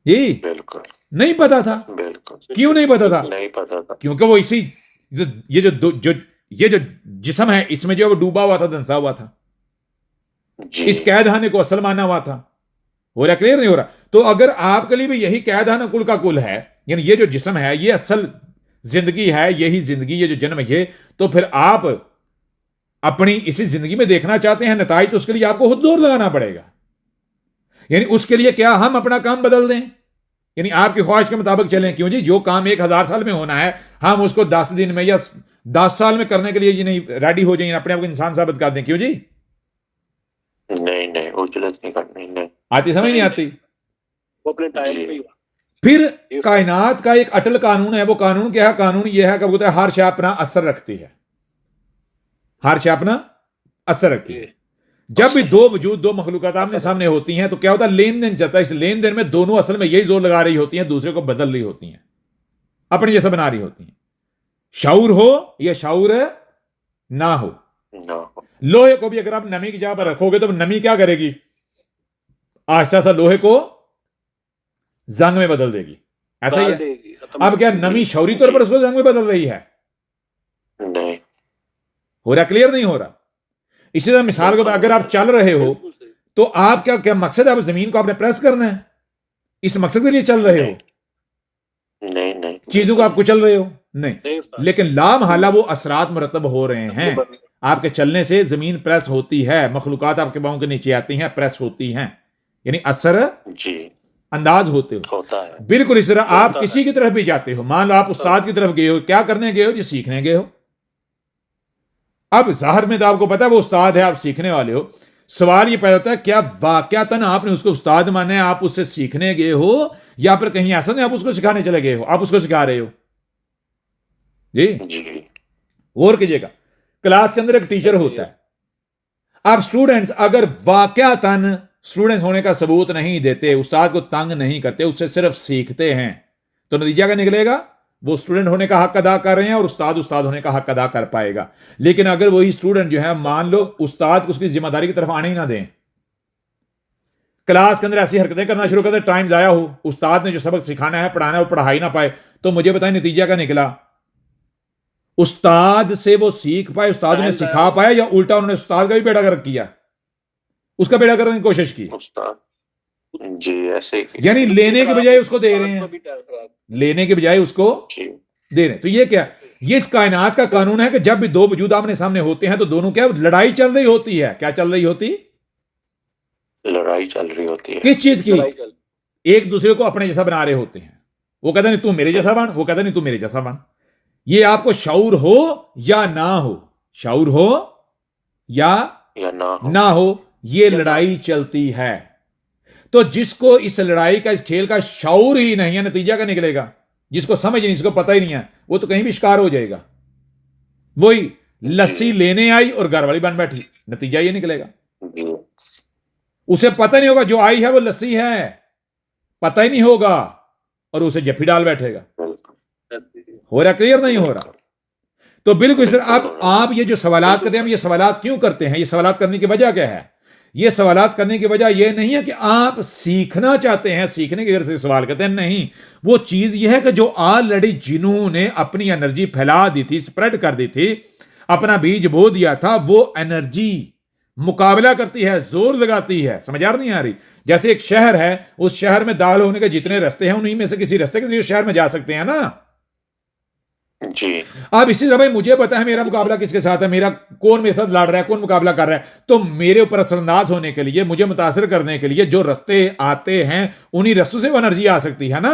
Speaker 1: जी।
Speaker 4: बिल्कुल,
Speaker 1: नहीं पता था।
Speaker 4: बिल्कुल
Speaker 1: क्यों नहीं पता था?
Speaker 4: नहीं पता था।
Speaker 1: क्योंकि वो इसी ये जो जिस्म है, इसमें जो वो डूबा हुआ था, धंसा हुआ था,
Speaker 4: जी,
Speaker 1: इस कैदखाने को असल माना हुआ था। हो रहा? क्लियर नहीं हो रहा? तो अगर आपके लिए भी यही कैदखाना कुल का कुल है, यानी ये जो जिस्म है ये असल जिंदगी है, यही जिंदगी, ये जो जन्म है ये, तो फिर आप अपनी इसी जिंदगी में देखना चाहते हैं नताइज, तो उसके लिए आपको खुद जोर लगाना पड़ेगा। यानी उसके लिए क्या हम अपना काम बदल दें, यानी आपकी ख्वाहिश के मुताबिक चलें? क्यों जी? जो काम 1000 साल में होना है, हम उसको 10 दिन में या 10 साल में करने के लिए जी नहीं रेडी हो जाइए, अपने आप को इंसान साबित कर दें? क्यों जी?
Speaker 4: नहीं नहीं, उजलत नहीं करनी। नहीं,
Speaker 1: आती समझ नहीं आती?
Speaker 3: वो अपने टाइम पे ही
Speaker 1: फिर कायनात का एक अटल कानून है। वो कानून क्या है? कानून यह है कि बोलता है हर शय अपना असर रखती है, हर शय अपना असर रखती है। जब भी दो वजूद, दो मखलूकात आमने सामने होती हैं, तो क्या होता है? लेन देन चलता है। इस लेन देन में दोनों असल में यही जोर लगा रही होती हैं, दूसरे को बदल रही होती हैं, अपने जैसा बना रही होती हैं। शाऊर हो या शाऊर ना हो,
Speaker 4: ना।
Speaker 1: लोहे को भी अगर आप नमी की जगह पर रखोगे तो नमी क्या करेगी? आहिस्ता सा लोहे को जंग में बदल देगी। ऐसा ही
Speaker 3: डाल
Speaker 1: है।
Speaker 3: देगी।
Speaker 1: अब क्या नमी शौरी तौर पर उसको जंग में बदल रही है?
Speaker 4: नहीं,
Speaker 1: हो रहा? क्लियर नहीं हो रहा? इसी तरह मिसाल को, अगर आप चल रहे हो
Speaker 3: बिल्कुल सही।
Speaker 1: तो आप क्या क्या मकसद है? आप जमीन को आपने प्रेस करना है, इस मकसद के लिए चल रहे हो?
Speaker 4: नहीं नहीं,
Speaker 1: चीजों को आप कुचल रहे हो? नहीं।
Speaker 3: नहीं उस्ताद।
Speaker 1: लेकिन लामहला वो असरात मुरतब हो रहे हैं। आपके चलने से जमीन प्रेस होती है, मखलूकात आपके पांव के नीचे आती हैं, प्रेस होती हैं, यानी असर
Speaker 4: जी
Speaker 1: अंदाज होते हो।
Speaker 4: होता है।
Speaker 1: बिल्कुल इस तरह आप
Speaker 3: होता
Speaker 1: किसी की तरफ भी जाते हो, मान लो आप उस्ताद की तरफ गए हो, क्या करने गए हो जी? सीखने गए हो। अब जाहिर में तो आपको पता है वो उस्ताद है, आप सीखने वाले हो। सवाल ये पैदा होता है, क्या वाकयातन आपने उसको उस्ताद माना है, आप उससे सीखने गए हो, या फिर कहीं ऐसा नहीं आप उसको सिखाने चले गए हो, आप उसको सिखा रहे हो जी?
Speaker 4: जी,
Speaker 1: और कीजिएगा, क्लास के अंदर एक टीचर होता है। अब स्टूडेंट्स अगर वाकयातन स्टूडेंट्स होने का सबूत नहीं देते, उस्ताद को तंग नहीं करते, उससे सिर्फ सीखते हैं, तो नतीजा क्या निकलेगा? वो स्टूडेंट होने का हक अदा कर रहे हैं और उस्ताद उस्ताद होने का हक अदा कर पाएगा। लेकिन अगर वही स्टूडेंट जो है, मान लो उस्ताद को उसकी जिम्मेदारी की तरफ आने ही ना दें, क्लास के अंदर ऐसी हरकतें करना शुरू कर दे, टाइम जाया हो, उस्ताद ने जो सबक सिखाना है, पढ़ाना है, वो पढ़ा ही ना पाए, तो मुझे बताएं नतीजा क्या निकला? उस्ताद से वो सीख पाए, उस्ताद ने सिखा पाया, या उल्टा उन्होंने उस्ताद का भी बेड़ा गर्क किया, उसका बेड़ा करने की कोशिश की?
Speaker 4: उस्ताद जी, ऐसे ही।
Speaker 1: यानी लेने के बजाय उसको दे रहे हैं, लेने के बजाय उसको
Speaker 4: जी,
Speaker 1: दे रहे हैं। तो ये क्या? ये इस कायनात का कानून है कि जब भी दो वजूद आमने सामने होते हैं तो दोनों क्या लड़ाई चल रही होती है। क्या चल रही होती?
Speaker 4: लड़ाई चल रही होती है।
Speaker 1: किस चीज की? एक दूसरे को अपने जैसा बना रहे होते हैं। वो कहता नहीं तू मेरे जैसा बन, वो कहता नहीं तू मेरे जैसा बन। ये आपको शऊर हो या ना हो, शऊर हो या ना हो, ये लड़ाई चलती है। तो जिसको इस लड़ाई का, इस खेल का शऊर ही नहीं है, नतीजा क्या निकलेगा? जिसको समझ नहीं, जिसको पता ही नहीं है, वो तो कहीं भी शिकार हो जाएगा। वही लस्सी लेने आई और घर वाली बन बैठी, नतीजा ये निकलेगा।
Speaker 4: जी,
Speaker 1: उसे पता नहीं होगा जो आई है वो लस्सी है, पता ही नहीं होगा, और उसे जफ्फी डाल बैठेगा। हो रहा? क्लियर नहीं हो रहा? तो बिल्कुल सर। अब आप ये जो सवालात करते हैं, हम ये सवालात क्यों करते हैं? ये सवालात करने की वजह क्या है? ये सवालात करने की वजह यह नहीं है कि आप सीखना चाहते हैं, सीखने की वजह से सवाल करते हैं, नहीं। वो चीज यह है कि जो ऑलरेडी जिन्होंने अपनी एनर्जी फैला दी थी, स्प्रेड कर दी थी, अपना बीज बो दिया था, वो एनर्जी मुकाबला करती है, जोर लगाती है। समझ आ नहीं आ रही? जैसे एक शहर है, उस शहर में दाखिल होने के जितने रास्ते हैं, उन्हीं में से किसी रास्ते के शहर में जा सकते हैं ना।
Speaker 4: जी
Speaker 1: अब इसी तरह भाई मुझे पता है मेरा मुकाबला किसके साथ है, मेरा कौन मेरे साथ लड़ रहा है, कौन मुकाबला कर रहा है, तो मेरे ऊपर असरअंदाज होने के लिए, मुझे मुतासर करने के लिए जो रास्ते आते हैं उन्हीं रास्तों से वो एनर्जी आ सकती है ना।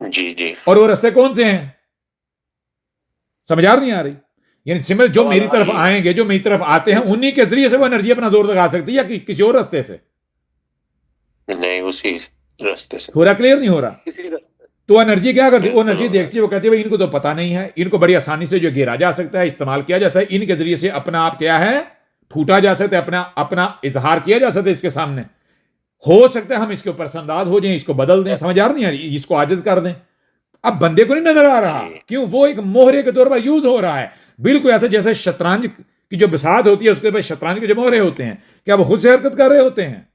Speaker 4: जी जी
Speaker 1: और वो रास्ते कौन से हैं, समझ आ नहीं आ रही? यानी सिमर जो मेरी तरफ आएंगे, जो मेरी तरफ आते हैं, उन्हीं के जरिए से वो एनर्जी अपना जोर लगा सकती है, या किसी और रास्ते से?
Speaker 4: नहीं, उसी रास्ते से।
Speaker 1: हो रहा, क्लियर नहीं हो रहा?
Speaker 3: किसी रास्ते
Speaker 1: तो एनर्जी क्या करती है? वो
Speaker 4: बिल्कुल
Speaker 1: एनर्जी
Speaker 4: होगा।
Speaker 1: देखती है, वो कहती है भाई इनको तो पता नहीं है, इनको बड़ी आसानी से जो गिरा जा सकता है, इस्तेमाल किया जा सकता है, इनके जरिए से अपना आप क्या है फूटा जा सकता है, अपना अपना इजहार किया जा सकता है इसके सामने। हो सकता है हम इसके ऊपर संदाज हो जाएं, इसको बदल दें, समझ आ रही है, इसको आजिज कर दें। अब बंदे को नहीं नजर आ रहा,
Speaker 4: जी।
Speaker 1: क्यों? वो एक मोहरे के तौर पर यूज हो रहा है, बिल्कुल ऐसे जैसे शतरंज की जो बिसात होती है उसके ऊपर शतरंज के जो मोहरे होते हैं, क्या वो खुद से हरकत कर रहे होते हैं?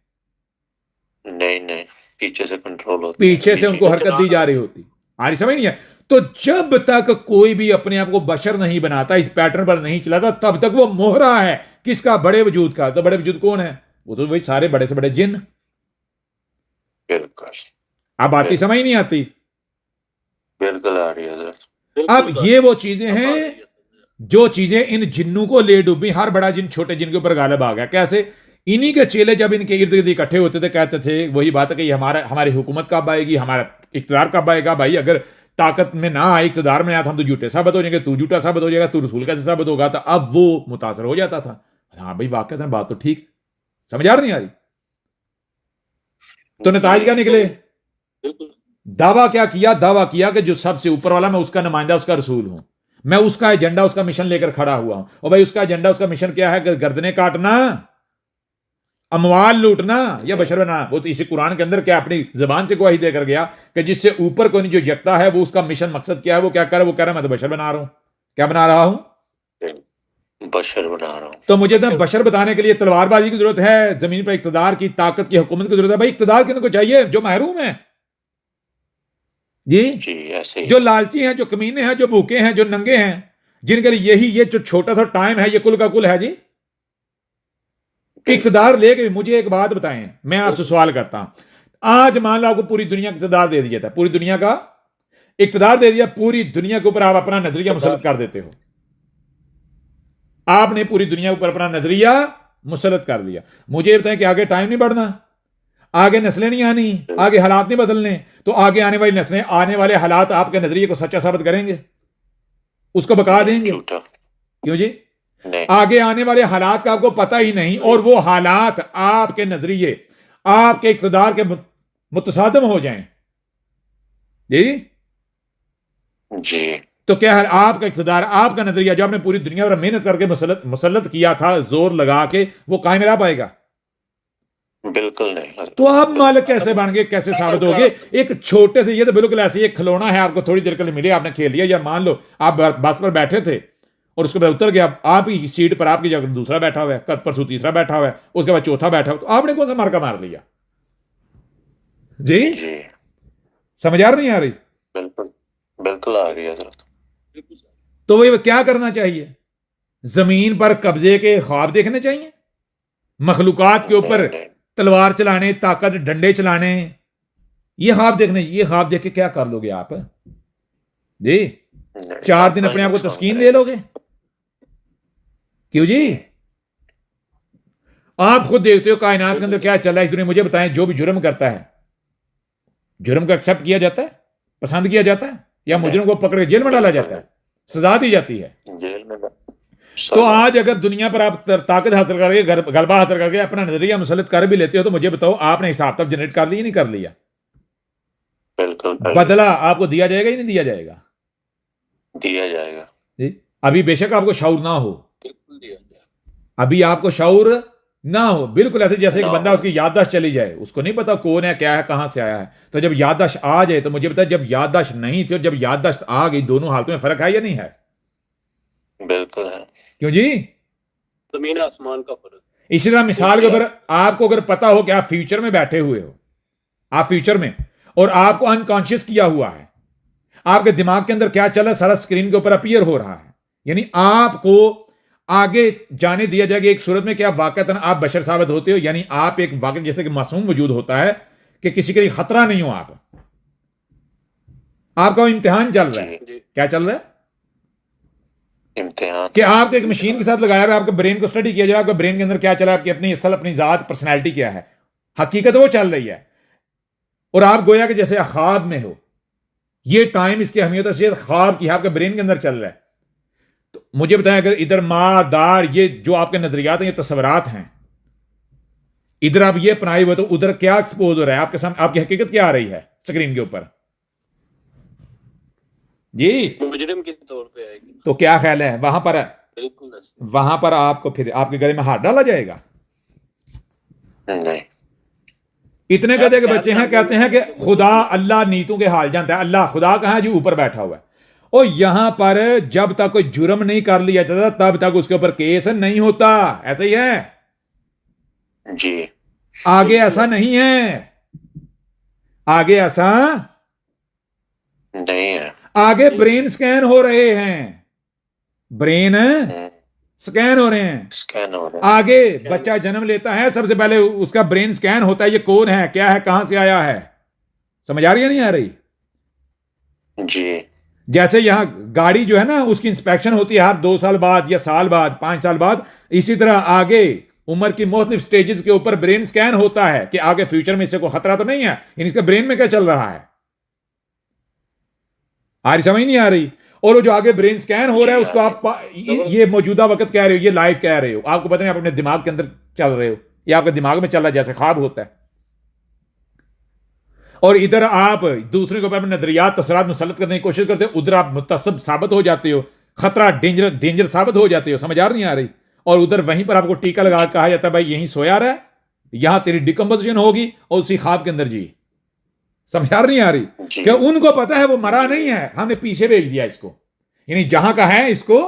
Speaker 4: नहीं नहीं, पीछे से कंट्रोल होता
Speaker 1: पीछे से उनको हरकत दी जा रही होती। आ रही समझ नहीं है? तो जब तक कोई भी अपने आप को बशर नहीं बनाता, इस पैटर्न पर नहीं चलाता, तब तक वो मोहरा है किसका? बड़े वजूद का। तो बड़े वजूद कौन है? वो तो वही सारे बड़े से बड़े जिन।
Speaker 4: बिल्कुल
Speaker 1: अब बात ही समझ नहीं आती।
Speaker 4: बिल्कुल आ रही है हजरत।
Speaker 1: अब ये वो चीजें हैं जो चीजें इन जिन्नों को ले डूबी। हर बड़ा जिन छोटे जिन के ऊपर गालिब आ गया। कैसे? इन्हीं के चेले जब इनके इर्द गिर्द इकट्ठे होते थे, कहते थे वही बात है कि हमारी हुकूमत कब आएगी, हमारा इख्तियार कब आएगा। भाई अगर ताकत में ना आए, इख्तियार में आया तो हम तो झूठे साबित हो जाएंगे, तू झूठा साबित हो जाएगा, तू रसूल कैसे साबित होगा। तो अब वो मुतासर हो जाता था। हाँ भाई वाकई है, बात तो ठीक, समझ आ रही नहीं आ रही? तो नताज क्या निकले? दावा क्या किया? दावा किया कि जो सबसे ऊपर वाला, मैं उसका नुमाइंदा, उसका रसूल हूं, मैं उसका एजेंडा, उसका मिशन लेकर खड़ा हुआ हूं। और भाई उसका एजेंडा, उसका मिशन क्या है? गर्दने काटना, अमवाल लूटना या बशर बनाना। वो तो इसी कुरान के अंदर क्या अपनी जबान से गवाही देकर गया कि जिससे ऊपर कोई नहीं, जो जगता है, वो उसका मिशन मकसद क्या है, वो क्या कर रहा है? वो कह रहा है मैं तो बशर बना रहा हूं। क्या बना रहा हूं?
Speaker 4: बशर बना रहा हूं।
Speaker 1: तो मुझे तो बशर बताने के लिए तलवारबाजी की जरूरत है, जमीन पर इक्तदार की, ताकत की, हुकूमत की जरूरत है। भाई इक्तदार किनको चाहिए? जो महरूम है जी,
Speaker 4: जी ऐसे ही।
Speaker 1: जो लालची हैं, जो कमीने हैं, जो भूखे हैं, जो नंगे हैं, जिनके लिए यही ये जो छोटा सा टाइम है, ये कुल का कुल है जी। इक्तदार लेके मुझे एक बात बताएं, मैं आपसे सवाल करता हूं, आज मान लो आपको पूरी दुनिया का इक्तदार दे दिया था, पूरी दुनिया का इक्तदार दे दिया, पूरी दुनिया के ऊपर आप अपना नजरिया मुसल्लत कर देते हो। आपने पूरी दुनिया के ऊपर अपना नजरिया मुसल्लत कर दिया। मुझे बताएं कि आगे टाइम नहीं बढ़ना, आगे नस्लें नहीं आनी, आगे हालात नहीं बदलने, तो आगे आने वाली नस्लें, आने वाले हालात आपके नजरिए को सच्चा साबित करेंगे, उसको बका देंगे?
Speaker 4: झूठा
Speaker 1: क्यों जी?
Speaker 4: नहीं।
Speaker 1: आगे आने वाले हालात का आपको पता ही नहीं, और वो हालात आपके नजरिए, आपके इक़्तिदार के मुतसादम हो जाएं जी,
Speaker 4: जी
Speaker 1: तो क्या है? आपका इक़्तिदार, आपका नजरिया जो आपने पूरी दुनिया पर मेहनत करके मुसल्लत किया था, जोर लगा के, वो कायम रह पाएगा?
Speaker 4: बिल्कुल नहीं।
Speaker 1: तो आप मालिक कैसे बन गए, कैसे साबित हो गए? एक छोटे से, ये तो बिल्कुल ऐसे ही एक खिलौना है, आपको थोड़ी देर के लिए मिले, आपने खेल लिया। या मान लो आप बस पर बैठे थे और उसके बाद उतर गया, आपकी सीट पर आपकी जगह दूसरा बैठा हुआ है, कल परसों तीसरा बैठा हुआ है, उसके बाद चौथा बैठा हुआ, तो आपने कौन सा मार्का मार लिया जी?
Speaker 4: जी
Speaker 1: समझ आ नहीं आ रही?
Speaker 4: बिल्कुल बिल्कुल आ रही है हजरत।
Speaker 1: तो वही क्या करना चाहिए? जमीन पर कब्जे के ख्वाब देखने चाहिए, मखलूकात के ऊपर
Speaker 4: नहीं,
Speaker 1: तलवार चलाने, ताकत, डंडे चलाने, ये ख्वाब देखने। ये ख्वाब देख के क्या कर लोगे आप जी?
Speaker 4: नहीं,
Speaker 1: 4 दिन
Speaker 4: आपका
Speaker 1: अपने आप को
Speaker 4: नुकसान
Speaker 1: तस्कीन
Speaker 4: करेगा।
Speaker 1: दे लोगे? क्यों जी? आप खुद देखते हो कायनात के अंदर क्या चल रहा है इस दुनिया। मुझे बताएं, जो भी जुर्म करता है, जुर्म को एक्सेप्ट किया जाता है, पसंद किया जाता है, या मुजरिम को पकड़ के जेल में डाला जाता है, सजा दी जाती है?
Speaker 4: जेल में
Speaker 1: तो आज अगर दुनिया पर आप ताकत हासिल करके, गलबा हासिल करके अपना नजरिया मुसल्लत कर भी लेते हो, तो मुझे बताओ आपने हिसाब तक जनरेट कर लिया नहीं कर लिया?
Speaker 4: बिल्कुल
Speaker 1: बदला आपको दिया जाएगा ही नहीं दिया जाएगा
Speaker 4: दिया जाएगा।
Speaker 1: जी? अभी बेशक आपको शऊर ना हो, अभी आपको शऊर ना हो, बिल्कुल ऐसे जैसे एक बंदा, उसकी याददाश्त चली जाए, उसको नहीं पता कौन है, क्या है, कहां से आया है। तो जब याददाश्त आ जाए, तो मुझे पता है जब याददाश्त नहीं थी और जब याददाश्त आ गई, दोनों हालतों में फर्क है या नहीं है?
Speaker 4: बिल्कुल है।
Speaker 1: क्यों जी?
Speaker 3: जमीन आसमान का फर्क।
Speaker 1: इसी तरह मिसाल के ऊपर आपको अगर पता हो कि आप फ्यूचर में बैठे हुए हो, आप फ्यूचर में, और आपको अनकॉन्शियस किया हुआ है, आपके दिमाग के अंदर क्या चल रहा है सारा स्क्रीन के ऊपर अपीयर हो रहा है, यानी आपको आगे जाने दिया जाएगा एक सूरत में कि आप वाकई आप बशर साबित होते हो, यानी आप एक वाकई जैसे कि मासूम वजूद होता है कि किसी के लिए खतरा नहीं हो, आपका इम्तिहान चल रहा है, क्या चल रहा है
Speaker 4: इम्तिहान।
Speaker 1: कि आपको एक मशीन के साथ लगाया हुआ है, आपके ब्रेन को स्टडी किया जाए, आपके ब्रेन के अंदर क्या चला है, आपकी अपनी असल अपनी जात पर्सनैलिटी क्या है, हकीकत वो चल रही है, और आप गोया कि जैसे ख्वाब में हो। ये टाइम इसकी अहमियत असलियत ख्वाब की है, आपके ब्रेन के अंदर चल रहा है। तो मुझे बताएं, अगर इधर माँ दार ये जो आपके नजरियात हैं, ये तस्वरात हैं, इधर आप ये अपनाए हुए, तो उधर क्या एक्सपोज हो रहा है आपके सामने, आपकी हकीकत क्या आ रही है स्क्रीन के ऊपर जी?
Speaker 3: मुजरिम के तौर पे आएगी।
Speaker 1: तो क्या ख्याल है
Speaker 3: बिल्कुल ऐसे।
Speaker 1: वहां पर आपको फिर आपके गले में हाथ डाला जाएगा?
Speaker 4: नहीं,
Speaker 1: इतने गधे के बच्चे हैं कहते हैं कि खुदा अल्लाह नीतों के हाल जानता है। अल्लाह खुदा कहां है जी? ऊपर बैठा हुआ है। और यहां पर जब तक कोई जुर्म नहीं कर लिया जाता तब तक उसके ऊपर केस नहीं होता। ऐसा ही है?
Speaker 4: जी
Speaker 1: आगे ऐसा नहीं है, आगे ऐसा
Speaker 4: नहीं है।
Speaker 1: आगे ब्रेन स्कैन हो रहे हैं, ब्रेन स्कैन हो रहे हैं।
Speaker 4: स्कैन हो रहा
Speaker 1: आगे बच्चा जन्म लेता है, सबसे पहले उसका ब्रेन स्कैन होता है, ये कौन है, क्या है, कहां से आया है। समझ आ रही है नहीं आ रही?
Speaker 4: है। जी
Speaker 1: जैसे यहां गाड़ी जो है ना, उसकी इंस्पेक्शन होती है हर 2 साल बाद या साल बाद, 5 साल बाद। इसी तरह आगे उम्र की मुख्तलिफ स्टेजेस के ऊपर ब्रेन स्कैन होता है कि आगे फ्यूचर में इससे कोई खतरा तो नहीं है, इसके ब्रेन में क्या चल रहा है। आ रही समझ नहीं आ रही? और वो जो आगे ब्रेन स्कैन हो रहा है उसको आप ये मौजूदा वक्त कह रहे हो, ये लाइफ कह रहे हो, आपको पता नहीं, आप अपने दिमाग के अंदर चल रहे हो, ये आपके दिमाग में चल रहा है जैसे ख्वाब होता है। और इधर आप दूसरे के ऊपर अपने नजरियात तसरात मुसलत करने की कोशिश करते हो, उधर आप मुतसब साबित हो जाते हो, खतरा डेंजर साबित हो जाते हो। समझ आ नहीं आ रही? और उधर वहीं पर आपको टीका लगा कहा जाता है भाई यहीं सोया रहा है, यहां तेरी डिकम्पोजिशन होगी और उसी ख्वाब के अंदर जी। समझ आ नहीं आ रही?
Speaker 4: जी।
Speaker 1: कि उनको पता है वो मरा नहीं है, हमने पीछे भेज दिया इसको, यानी जहां का है इसको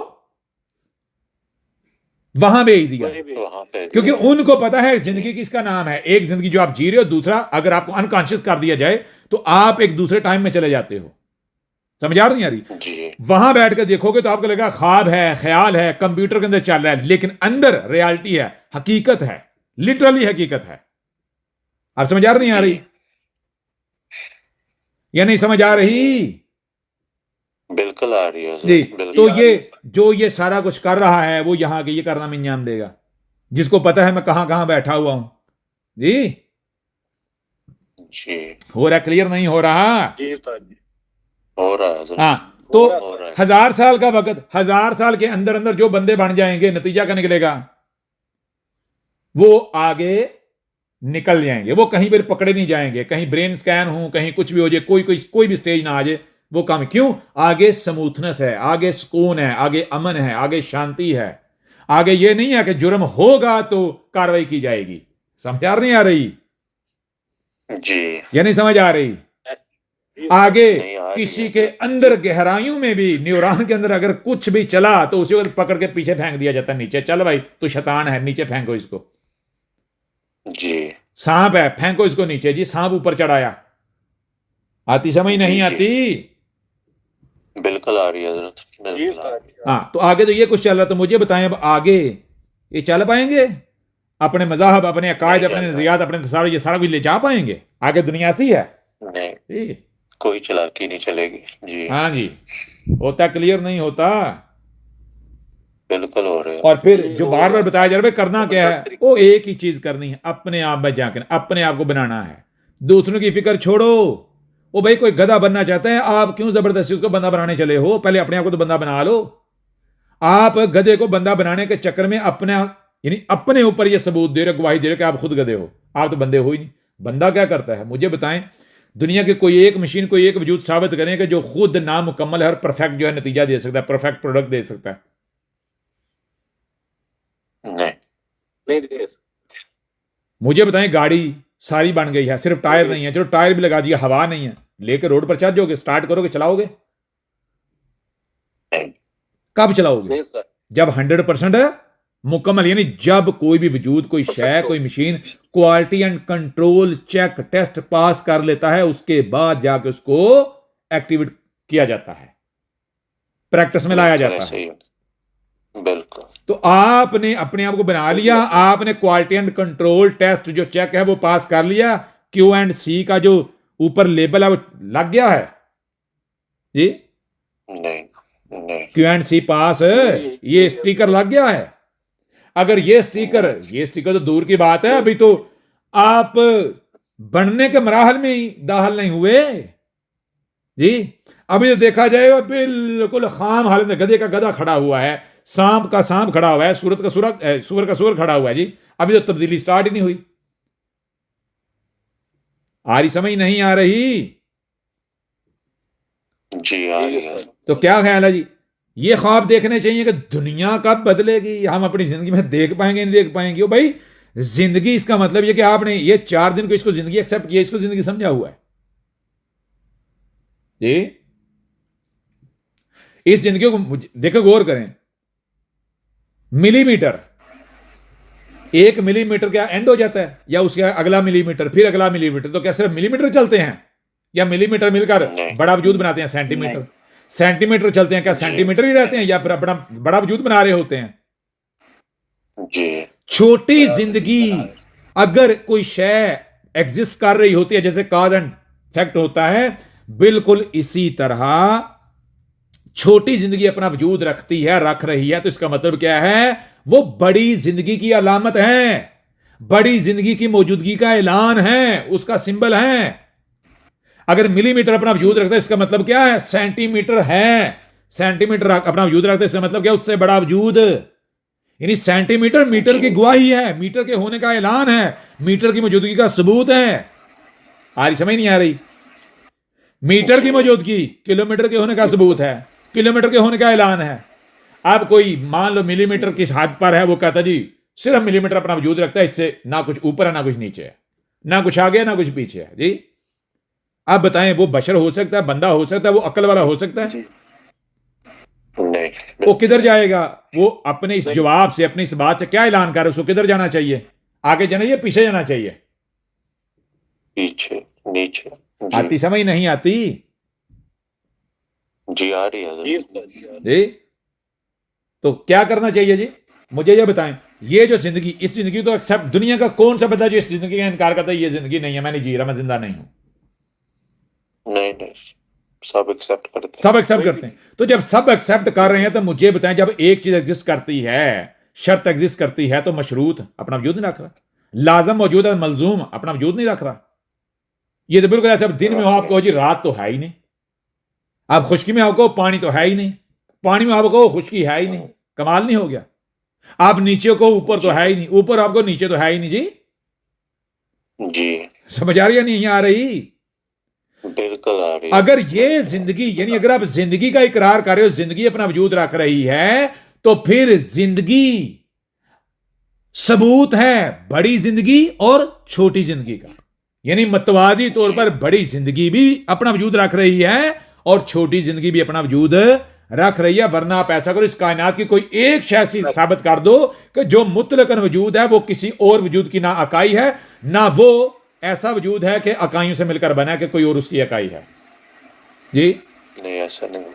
Speaker 1: वहां भेज दिया,
Speaker 4: वहां पे
Speaker 1: क्योंकि उनको पता है जिंदगी किसका नाम है। एक जिंदगी जो आप जी रहे हो, दूसरा अगर आपको अनकॉन्शियस कर दिया जाए तो आप एक दूसरे टाइम में चले जाते हो। समझ आ नहीं आ रही?
Speaker 4: जी
Speaker 1: वहां बैठ कर देखोगे तो आपको लगेगा ख्वाब है, ख्याल है, कंप्यूटर के अंदर चल रहा है, लेकिन अंदर रियलिटी है, हकीकत है, लिटरली हकीकत है। आप समझ आ नहीं आ रही या नहीं समझ आ रही?
Speaker 4: बिल्कुल आ रही है
Speaker 1: जी।
Speaker 4: बिल्कुल।
Speaker 1: तो ये जो ये सारा कुछ कर रहा है वो यहां के ये करना में अंजाम देगा, जिसको पता है मैं कहां कहां बैठा हुआ हूं जी।
Speaker 4: जी
Speaker 1: हो रहा? क्लियर नहीं हो रहा?
Speaker 3: जी उस्ताद जी।
Speaker 4: हो रहा है हजरत।
Speaker 1: हाँ, तो
Speaker 4: हो रहा है।
Speaker 1: 1000 साल का वक्त, 1000 साल के अंदर अंदर जो बंदे बन जाएंगे, नतीजा क्या निकलेगा? वो आगे निकल जाएंगे, वो कहीं पर पकड़े नहीं जाएंगे, कहीं ब्रेन स्कैन हो, कहीं कुछ भी हो जाए, कोई भी स्टेज ना आ जाए, वो काम। क्यों? आगे स्मूथनेस है, आगे सुकून है, आगे अमन है, आगे शांति है। आगे ये नहीं है कि जुर्म होगा तो कार्रवाई की जाएगी। समझ आ नहीं आ रही
Speaker 4: जी
Speaker 1: या नहीं समझ आ रही?
Speaker 3: जी
Speaker 1: आगे
Speaker 4: नहीं आ रही
Speaker 1: किसी
Speaker 4: है।
Speaker 1: के अंदर गहराइयों में भी, न्यूरॉन के अंदर अगर कुछ भी चला तो उसे पकड़ के पीछे फेंक दिया जाता है नीचे। चल भाई तू शैतान है, नीचे फेंको इसको।
Speaker 4: जी
Speaker 1: सांप है, फेंको इसको नीचे जी। सांप ऊपर चढ़ाया। आती समझ नहीं
Speaker 4: जी,
Speaker 1: आती?
Speaker 4: बिल्कुल आ रही है हजरत।
Speaker 3: जी
Speaker 4: बिल्कुल आ
Speaker 3: उस्ताद
Speaker 4: रही
Speaker 3: जी।
Speaker 1: हाँ, तो आगे तो ये कुछ चल रहा, तो मुझे बताएं अब आगे ये चल पाएंगे? अपने मजाहब, अपने अकायद,
Speaker 4: नहीं
Speaker 1: अपने
Speaker 4: चल
Speaker 1: नजरियात, अपने तस्वीर, ये सारा कुछ ले जा पाएंगे? आगे दुनिया ऐसी है
Speaker 4: है। नहीं,
Speaker 1: जी।
Speaker 4: कोई चालाकी नहीं चलेगी। जी
Speaker 1: हाँ जी, होता क्लियर नहीं होता।
Speaker 4: बिल्कुल हो रहे हैं।
Speaker 1: और फिर जो बार बार बताया जा रहा है करना क्या है, वो एक ही चीज करनी है, अपने आप में जाकर अपने आप को बनाना है। दूसरों की फिक्र छोड़ो। वो भाई कोई गधा बनना चाहता है, आप क्यों जबरदस्ती उसको बंदा बनाने चले हो? पहले अपने आप को तो बंदा बना लो। आप गधे को बंदा बनाने के चक्कर में अपने यानी अपने ऊपर ये सबूत दे रहे, गवाही दे रहे कि आप खुद गधे हो। आप तो बंदे हो ही नहीं। बंदा क्या करता है मुझे बताएं? दुनिया की कोई एक मशीन, कोई एक वजूद साबित करें कि जो खुद नामुकम्मल है, हर परफेक्ट जो है नतीजा दे सकता है, परफेक्ट प्रोडक्ट दे सकता है।
Speaker 4: नहीं
Speaker 3: नहीं दे सकते।
Speaker 1: मुझे बताएं, गाड़ी सारी बन गई है, सिर्फ टायर नहीं है। चलो टायर भी लगा दिया, हवा नहीं है, लेकर रोड पर चल जाओगे, स्टार्ट करोगे, चलाओगे?
Speaker 4: नहीं
Speaker 1: कब चलाओगे?
Speaker 3: नहीं सर।
Speaker 1: जब 100% है मुकम्मल, यानी जब कोई भी वजूद, कोई शय, कोई machine quality and control check test pass कर लेता है, उसके बाद जाके उसको एक्टिवेट किया जाता है, प्रैक्टिस में लाया जाता
Speaker 4: ऐसे
Speaker 1: है।
Speaker 4: ही है। बिल्कुल।
Speaker 1: तो आपने अपने आप को बना लिया, आपने क्वालिटी एंड कंट्रोल टेस्ट जो चेक है वो पास कर लिया, Q&C का जो ऊपर लेबल है वो लग गया है जी।
Speaker 4: नहीं नहीं
Speaker 1: Q&C पास ये स्टिकर लग गया है। अगर ये स्टिकर तो दूर की बात है, अभी तो आप बनने के मराहल में ही दाखिल नहीं हुए जी। अभी तो देखा जाएगा बिल्कुल खाम हालत में गधे का गधा खड़ा हुआ है, सांप का सांप खड़ा हुआ है, सूरत का सूर का सूर खड़ा हुआ है जी। अभी तो तब्दीली स्टार्ट ही नहीं हुई। आ रही समझ नहीं आ रही?
Speaker 4: जी आ रही है।
Speaker 1: तो क्या ख्याल है जी? ये ख्वाब देखने चाहिए कि दुनिया कब बदलेगी, हम अपनी जिंदगी में देख पाएंगे नहीं देख पाएंगे। ओ भाई, जिंदगी इसका मतलब ये कि आपने ये 4 दिन को इसको जिंदगी एक्सेप्ट किया, इसको जिंदगी समझा हुआ है जी। इस जिंदगी को देखो, गौर करें। मिलीमीटर, 1 मिलीमीटर क्या एंड हो जाता है, या उसके अगला मिलीमीटर, फिर अगला मिलीमीटर, तो क्या सिर्फ मिलीमीटर चलते हैं, या मिलीमीटर मिलकर
Speaker 4: नहीं।
Speaker 1: बड़ा वजूद बनाते हैं? सेंटीमीटर, सेंटीमीटर चलते हैं, क्या सेंटीमीटर ही रहते हैं, या फिर अपना बड़ा वजूद बना रहे होते हैं?
Speaker 4: जी
Speaker 1: छोटी जिंदगी, अगर कोई शय एग्जिस्ट कर रही होती है, जैसे कॉज एंड इफेक्ट होता है, बिल्कुल इसी तरह छोटी जिंदगी अपना वजूद रखती है, रख रही है। तो इसका मतलब क्या है? वो बड़ी जिंदगी की अलामत है, बड़ी जिंदगी की मौजूदगी का ऐलान है, उसका सिंबल है। अगर मिलीमीटर अपना वजूद रखता है, इसका मतलब क्या है? सेंटीमीटर है, सेंटीमीटर अपना वजूद रखता है, इसका मतलब क्या? उससे बड़ा वजूद। यानी सेंटीमीटर मीटर की गवाही है, मीटर के होने का ऐलान है, मीटर की मौजूदगी का सबूत है। आ रही समझ नहीं आ रही? मीटर की मौजूदगी किलोमीटर के होने का सबूत है, किलोमीटर के होने का ऐलान है। अब कोई मान लो मिलीमीटर किस हद पर है, वो कहता जी सिर्फ मिलीमीटर अपना वजूद रखता है, इससे ना कुछ ऊपर है ना कुछ नीचे है, ना कुछ आगे है ना कुछ पीछे है जी। आप बताएं, वो बशर हो सकता है, बंदा हो सकता है, वो अक्ल वाला हो सकता है?
Speaker 4: नहीं।
Speaker 1: वो किधर जाएगा? वो अपने इस जवाब से, अपनी इस बात से क्या ऐलान कर रहा है? उसको किधर जाना चाहिए? आगे जाना चाहिए, पीछे जाना चाहिए?
Speaker 4: पीछे नीचे।
Speaker 1: आती समझ नहीं आती
Speaker 4: जी आ रही है
Speaker 1: जी। तो क्या करना चाहिए जी? मुझे ये बताएं। ये जो जिंदगी, इस जिंदगी तो एक्सेप्ट, दुनिया का कौन सा बंदा जो इस जिंदगी का इनकार करता है ये जिंदगी नहीं है, मैं नहीं जी रहा, मैं जिंदा नहीं हूं?
Speaker 4: नहीं नहीं, सब एक्सेप्ट करते हैं।
Speaker 1: सब एक्सेप्ट करते हैं। तो जब सब एक्सेप्ट कर रहे हैं, तो मुझे बताएं, जब एक चीज एग्जिस्ट करती है, शर्त एग्जिस्ट करती है, तो मशरूत अपना वजूद नहीं रख रहा, लाजम मौजूद है, मलजूम अपना वजूद नहीं रख रहा। ये तो बिल्कुल ऐसा, दिन में हो आप कहो जी रात तो है ही नहीं, आप खुशकी में आप कहो पानी तो है ही नहीं, पानी में आप कहो खुशकी है ही नहीं, कमाल नहीं हो गया? आप नीचे को ऊपर तो है ही नहीं, ऊपर आपको नीचे तो है ही नहीं जी।
Speaker 4: जी
Speaker 1: समझ आ रही है नहीं आ रही?
Speaker 4: बिल्कुल आ रही है।
Speaker 1: अगर ये जिंदगी, यानी अगर आप जिंदगी का इकरार कर रहे हो, जिंदगी अपना वजूद रख रही है, तो फिर जिंदगी सबूत है बड़ी जिंदगी और छोटी जिंदगी का। यानी मतवाजी तौर पर बड़ी जिंदगी भी अपना वजूद रख रही है और छोटी जिंदगी भी अपना वजूद रख रही है। वरना आप ऐसा करो, इस कायनात की कोई एक शय साबित कर दो कि जो मुतलकन वजूद है वो किसी और वजूद की ना अकाई है, ना वो ऐसा वजूद है कि अकाइयों से मिलकर बना है कि कोई और उसकी अकाई है जी।
Speaker 4: नहीं ऐसा नहीं,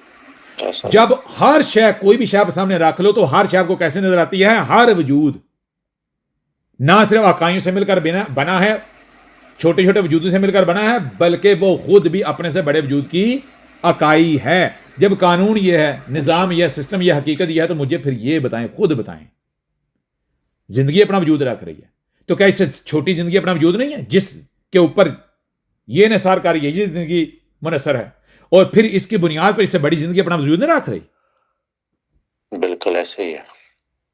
Speaker 4: ऐसा
Speaker 1: जब हर शय, कोई भी शय आप सामने रख लो, तो हर शय आपको कैसे नजर आती है? हर वजूद ना सिर्फ अकाइयों से मिलकर बना है, छोटे छोटे वजूदों से मिलकर बना है, बल्कि वो खुद भी अपने से बड़े वजूद की अकाई है। जब कानून ये है, निज़ाम ये, सिस्टम ये, हकीकत ये है, तो मुझे फिर ये बताएं, खुद बताएं, जिंदगी अपना वजूद रख रही है, तो क्या इससे छोटी जिंदगी अपना वजूद नहीं है जिसके ऊपर ये निसार कर रही है, ये जिंदगी मुनसर है, और फिर इसकी बुनियाद पर इससे बड़ी जिंदगी अपना वजूद नहीं रख रही?
Speaker 4: बिल्कुल ऐसे ही है।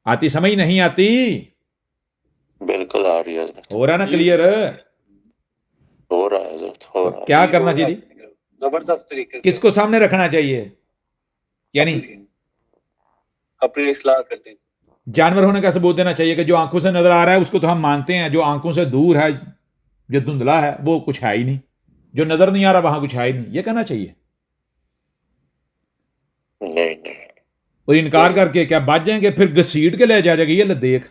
Speaker 1: आती समझ नहीं आती?
Speaker 4: बिल्कुल आ रही है।
Speaker 1: हो रहा ना क्लियर?
Speaker 4: हो रहा है, हो रहा है।
Speaker 1: क्या करना चाहिए?
Speaker 3: जबरदस्त तरीके से
Speaker 1: किसको सामने रखना चाहिए? यानी
Speaker 3: अपनी इस्लाह करते हैं।
Speaker 1: जानवर होने का सबूत देना चाहिए कि जो आंखों से नजर आ रहा है उसको तो हम मानते हैं, जो आंखों से दूर है, जो धुंधला है, वो कुछ है ही नहीं, जो नजर नहीं आ रहा वहां कुछ है ही नहीं, ये कहना चाहिए।
Speaker 4: नहीं नहीं,
Speaker 1: और इनकार करके क्या बात जाएंगे, फिर घसीट के ले जाएगा, ये ले देख,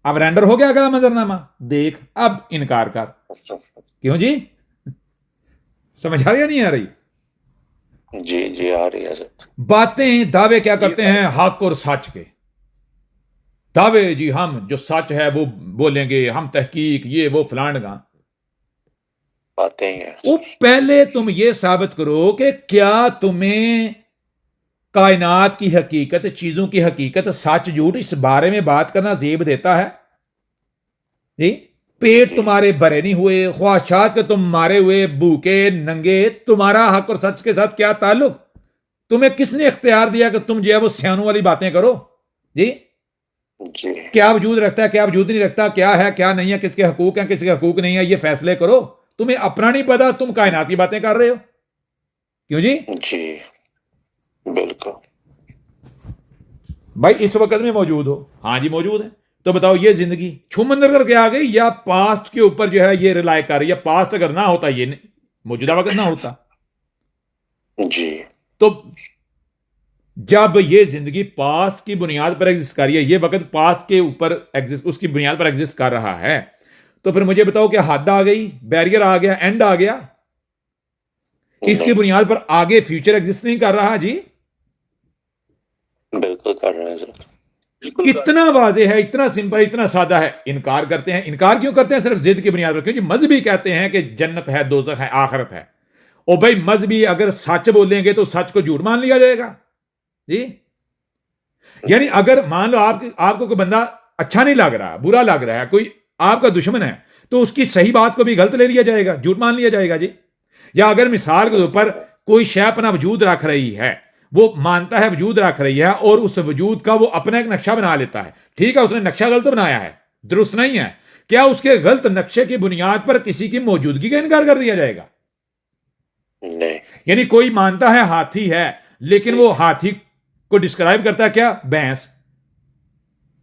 Speaker 1: अब रेंडर हो गया अगला मंजरनामा, देख अब इनकार कर। क्यों जी? समझ आ रही है नहीं आ रही?
Speaker 4: जी जी आ रही है।
Speaker 1: बातें, दावे क्या करते हैं? हक और सच के दावे जी, हम जो सच है वो बोलेंगे, हम तहकीक ये वो फलानगा।
Speaker 4: बातें ही है।
Speaker 1: वो पहले तुम ये साबित करो कि क्या तुम्हें कायनात की हकीकत, चीजों की हकीकत, सच झूठ, इस बारे में बात करना जेब देता है जी। पेट
Speaker 4: जी।
Speaker 1: तुम्हारे भरे नहीं हुए, ख्वाहिशात के तुम मारे हुए, भूखे नंगे, तुम्हारा हक और सच के साथ क्या ताल्लुक? तुम्हें किसने इख्तियार दिया कि तुम जो है वो सियानों वाली बातें करो जी?
Speaker 4: जी।
Speaker 1: क्या वजूद रखता है, क्या वजूद नहीं रखता, क्या है क्या नहीं है, किसके हकूक हैं किसके हकूक नहीं है, ये फैसले करो। तुम्हें अपना नहीं पता, तुम कायनात की बातें कर रहे हो, क्यों जी?
Speaker 4: जी बिल्कुल।
Speaker 1: भाई इस वक्त में मौजूद हो? हाँ जी मौजूद है। तो बताओ ये जिंदगी छूमंदर करके आ गई या पास्ट के ऊपर जो है ये रिलाय कर रही है? पास्ट अगर ना होता, ये मौजूदा वक्त ना होता,
Speaker 4: जी।
Speaker 1: तो जब ये जिंदगी पास्ट की बुनियाद पर एग्जिस्ट कर रही है, ये वक्त पास्ट के ऊपर एग्जिस्ट, उसकी बुनियाद पर एग्जिस्ट कर रहा है, तो फिर मुझे बताओ कि हद आ गई, बैरियर आ गया, एंड आ गया, इसकी
Speaker 4: नहीं,
Speaker 1: बुनियाद पर आगे फ्यूचर एग्जिस्ट नहीं कर रहा जी?
Speaker 4: बिल्कुल कर रहे हैं हजरत।
Speaker 1: इतना वाजे है, इतना सिंपल, इतना सादा है। इनकार करते हैं। इनकार क्यों करते हैं? सिर्फ जिद की बुनियाद पर। क्योंकि मजहबी कहते हैं कि जन्नत है, दोजख है, आखिरत है। ओ भाई मजहबी अगर सच बोलेंगे तो सच को झूठ मान लिया जाएगा जी। यानी अगर मान लो आपको कोई बंदा अच्छा नहीं लग रहा, बुरा लग रहा है, कोई आपका दुश्मन है, तो उसकी सही बात को भी गलत ले लिया जाएगा, झूठ मान लिया जाएगा जी। या अगर मिसाल के ऊपर कोई शय अपना वजूद रख रही है, वो मानता है वजूद रख रही है, और उस वजूद का वो अपना एक नक्शा बना लेता है। ठीक है, उसने नक्शा गलत बनाया है, दुरुस्त नहीं है, क्या उसके गलत नक्शे की बुनियाद पर किसी की मौजूदगी का इनकार कर दिया जाएगा?
Speaker 4: नहीं।
Speaker 1: यानी कोई मानता है हाथी है, लेकिन वो हाथी को डिस्क्राइब करता है क्या? भैंस।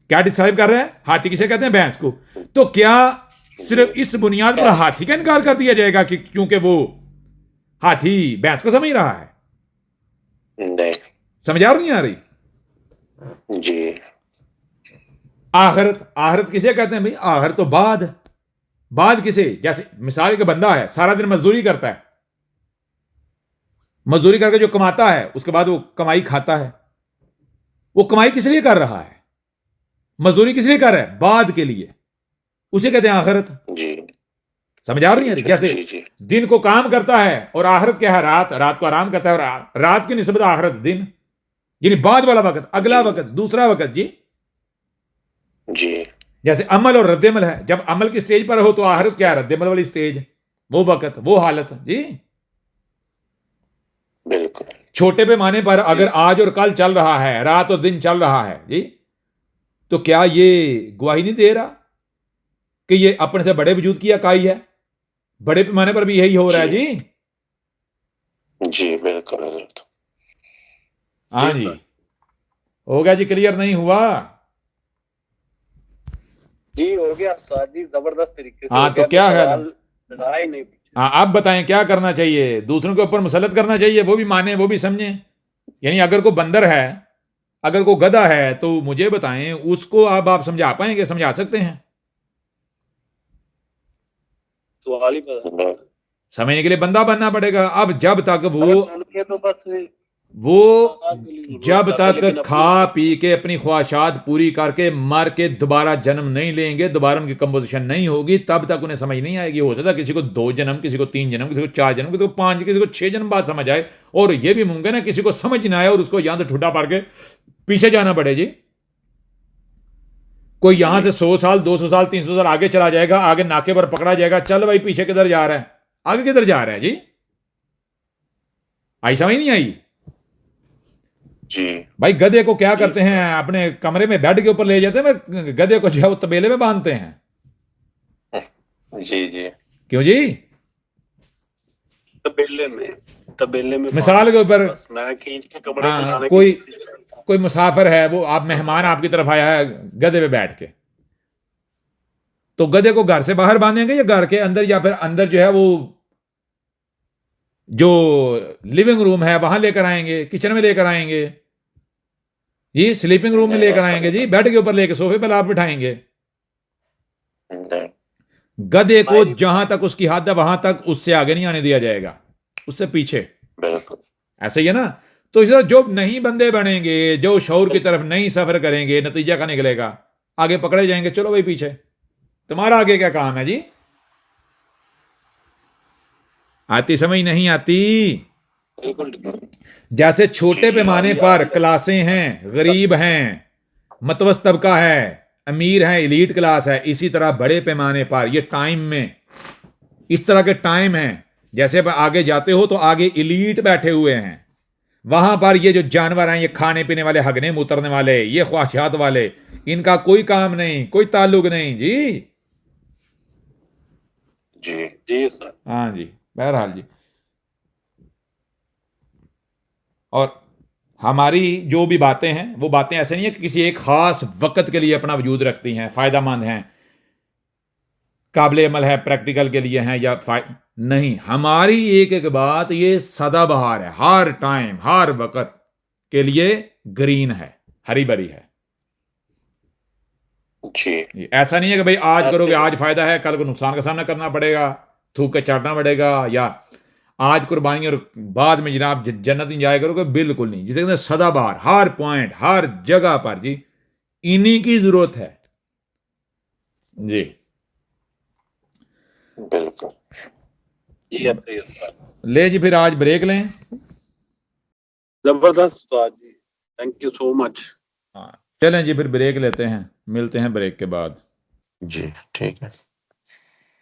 Speaker 1: क्या डिस्क्राइब कर रहा है? हाथी किसे कहते हैं? भैंस को। तो क्या सिर्फ इस बुनियाद पर हाथी का इनकार कर दिया जाएगा कि क्योंकि वो हाथी भैंस को समझ रहा है?
Speaker 4: नहीं।
Speaker 1: समझ आ नहीं आ रही?
Speaker 4: जी।
Speaker 1: आखिरत, आखिरत किसे कहते हैं भाई? आखिरत तो बाद किसे? जैसे मिसाल का बंदा है, सारा दिन मजदूरी करता है, मजदूरी करके जो कमाता है उसके बाद वो कमाई खाता है। वो कमाई किस लिए कर रहा है? मजदूरी किस लिए कर रहा है? बाद के लिए। उसे कहते हैं आखिरत।
Speaker 4: जी।
Speaker 1: समझ आ रही है? जैसे
Speaker 4: जी। जी।
Speaker 1: दिन को काम करता है और आखिरत क्या है? रात को आराम करता है, और रात की निस्बत आखिरत दिन, यानी बाद वाला वक्त, अगला वक्त, दूसरा वक्त जी।
Speaker 4: जी।
Speaker 1: जैसे अमल और रद्दमल है, जब अमल की स्टेज पर हो तो आखिरत क्या है? रद्दमल वाली स्टेज, वो वक्त, वो हालत जी।
Speaker 4: बिल्कुल।
Speaker 1: छोटे पैमाने पर अगर आज और कल चल रहा है, रात और दिन चल रहा है जी, तो क्या ये गवाही नहीं दे रहा कि ये अपने से बड़े वजूद की इकाई है? बड़े पैमाने पर भी यही हो रहा है जी।
Speaker 4: जी बिल्कुल हजरत।
Speaker 1: हाँ जी, हो गया जी? क्लियर नहीं हुआ?
Speaker 3: जी हो गया उस्ताद जी, जबरदस्त तरीके से
Speaker 1: हाँ,
Speaker 3: हो गया।
Speaker 1: तो क्या है?
Speaker 3: सवाल राय नहीं पूछे।
Speaker 1: हाँ, आप बताएं क्या करना चाहिए? दूसरों के ऊपर मुसलत करना चाहिए, वो भी माने, वो भी समझे। यानी अगर कोई बंदर है, अगर कोई गधा है, तो मुझे बताएं उसको आप समझा पाएंगे? समझा सकते हैं?
Speaker 3: सवाल ही पता
Speaker 1: समझने के लिए बंदा बनना पड़ेगा। अब जब तक
Speaker 3: अगर सुन के तो बस
Speaker 1: वो
Speaker 3: लेकिन
Speaker 1: जब तक
Speaker 3: अपनी-
Speaker 1: खा पी के अपनी ख्वाहिशात पूरी करके मर के दोबारा जन्म नहीं लेंगे, दोबारा उनकी कंपोजिशन नहीं होगी, तब तक उन्हें समझ नहीं आएगी। हो सकता है किसी को 2 जन्म, किसी को 3 जन्म, किसी को 4 जन्म, किसी को 5, किसी को 6 जन्म बाद समझ आए, और यह भी मुमकिन है किसी को समझ ना आए और उसको यहां से ठुड्डा पाड़ के पीछे जाना पड़े जी। कोई यहां से 100 साल, 200 साल, 300 साल आगे चला जाएगा, आगे नाके पर पकड़ा जाएगा, चल भाई पीछे किधर जा रहा है, आगे किधर जा रहा है जी? आई समझ नहीं आई?
Speaker 4: जी।
Speaker 1: भाई गधे को क्या करते हैं? अपने कमरे में बेड के ऊपर ले जाते हैं, गधे को जो है वो तबेले में बांधते हैं।
Speaker 4: जी। जी।
Speaker 1: क्यों जी?
Speaker 3: तबेले में
Speaker 1: मिसाल के ऊपर,
Speaker 3: बस मैं खींच के कमरे
Speaker 1: हाँ,
Speaker 3: बनाने
Speaker 1: कोई मुसाफिर है, वो आप मेहमान आपकी तरफ आया है गधे पे बैठ के, तो गधे को घर से बाहर बांधेंगे या घर के अंदर, या फिर अंदर जो है वो जो लिविंग रूम है वहां लेकर आएंगे, किचन में लेकर आएंगे जी, स्लीपिंग रूम में लेकर आएंगे जी, बेड के ऊपर लेकर सोफे पर आप बिठाएंगे?
Speaker 4: नहीं।
Speaker 1: गधे को जहां तक उसकी हद है वहां तक, उससे आगे नहीं आने दिया जाएगा, उससे पीछे।
Speaker 4: बिल्कुल।
Speaker 1: ऐसे ही है ना? तो इस तरह जो नहीं बंदे बनेंगे, जो शऊर की तरफ नहीं सफर करेंगे, नतीजा क्या निकलेगा? आगे पकड़े जाएंगे, चलो भाई पीछे, तुम्हारा आगे क्या काम है जी? आती समझ नहीं आती?
Speaker 3: बिल्कुल ठीक है।
Speaker 1: जैसे छोटे
Speaker 4: जी,
Speaker 1: पैमाने पर क्लासें हैं, गरीब हैं, मतवस्त तबका है, अमीर है, एलीट क्लास है, इसी तरह बड़े पैमाने पर ये टाइम में इस तरह के टाइम हैं। जैसे अब आगे जाते हो तो आगे एलीट बैठे हुए हैं, वहां पर ये जो जानवर हैं, ये खाने पीने वाले, हगने मुतरने वाले, ये ख्वाहिशात वाले, इनका कोई काम नहीं, कोई ताल्लुक नहीं जी।
Speaker 4: जी
Speaker 3: जी सर।
Speaker 1: हाँ जी, बहरहाल जी। और हमारी जो भी बातें हैं वो बातें ऐसे नहीं है कि किसी एक खास वक्त के लिए अपना वजूद रखती हैं, फायदामंद हैं, काबिल अमल है, प्रैक्टिकल के लिए हैं या नहीं। हमारी एक एक बात ये सदाबहार है, हर टाइम हर वक्त के लिए ग्रीन है, हरी भरी है।
Speaker 4: जी
Speaker 1: ये ऐसा नहीं है कि भाई आज
Speaker 3: ऐसे
Speaker 1: करोगे
Speaker 3: है।
Speaker 1: आज फायदा है, कल को नुकसान का सामना करना पड़ेगा, थूक के चाटना पड़ेगा, या आज कुर्बानी और बाद में जनाब जन्नत इंजॉय करोगे, बिल्कुल नहीं। जिसे कहते हैं सदाबहार, हर पॉइंट हर जगह पर जी इन्हीं की जरूरत है जी।
Speaker 4: बिल्कुल।
Speaker 3: जी ऐसे ही है सर।
Speaker 1: ले जी, फिर आज ब्रेक लें।
Speaker 3: जबरदस्त उस्ताद जी, थैंक यू सो मच।
Speaker 1: हाँ, चलें जी, फिर ब्रेक लेते हैं, मिलते हैं ब्रेक के बाद।
Speaker 4: जी ठीक है।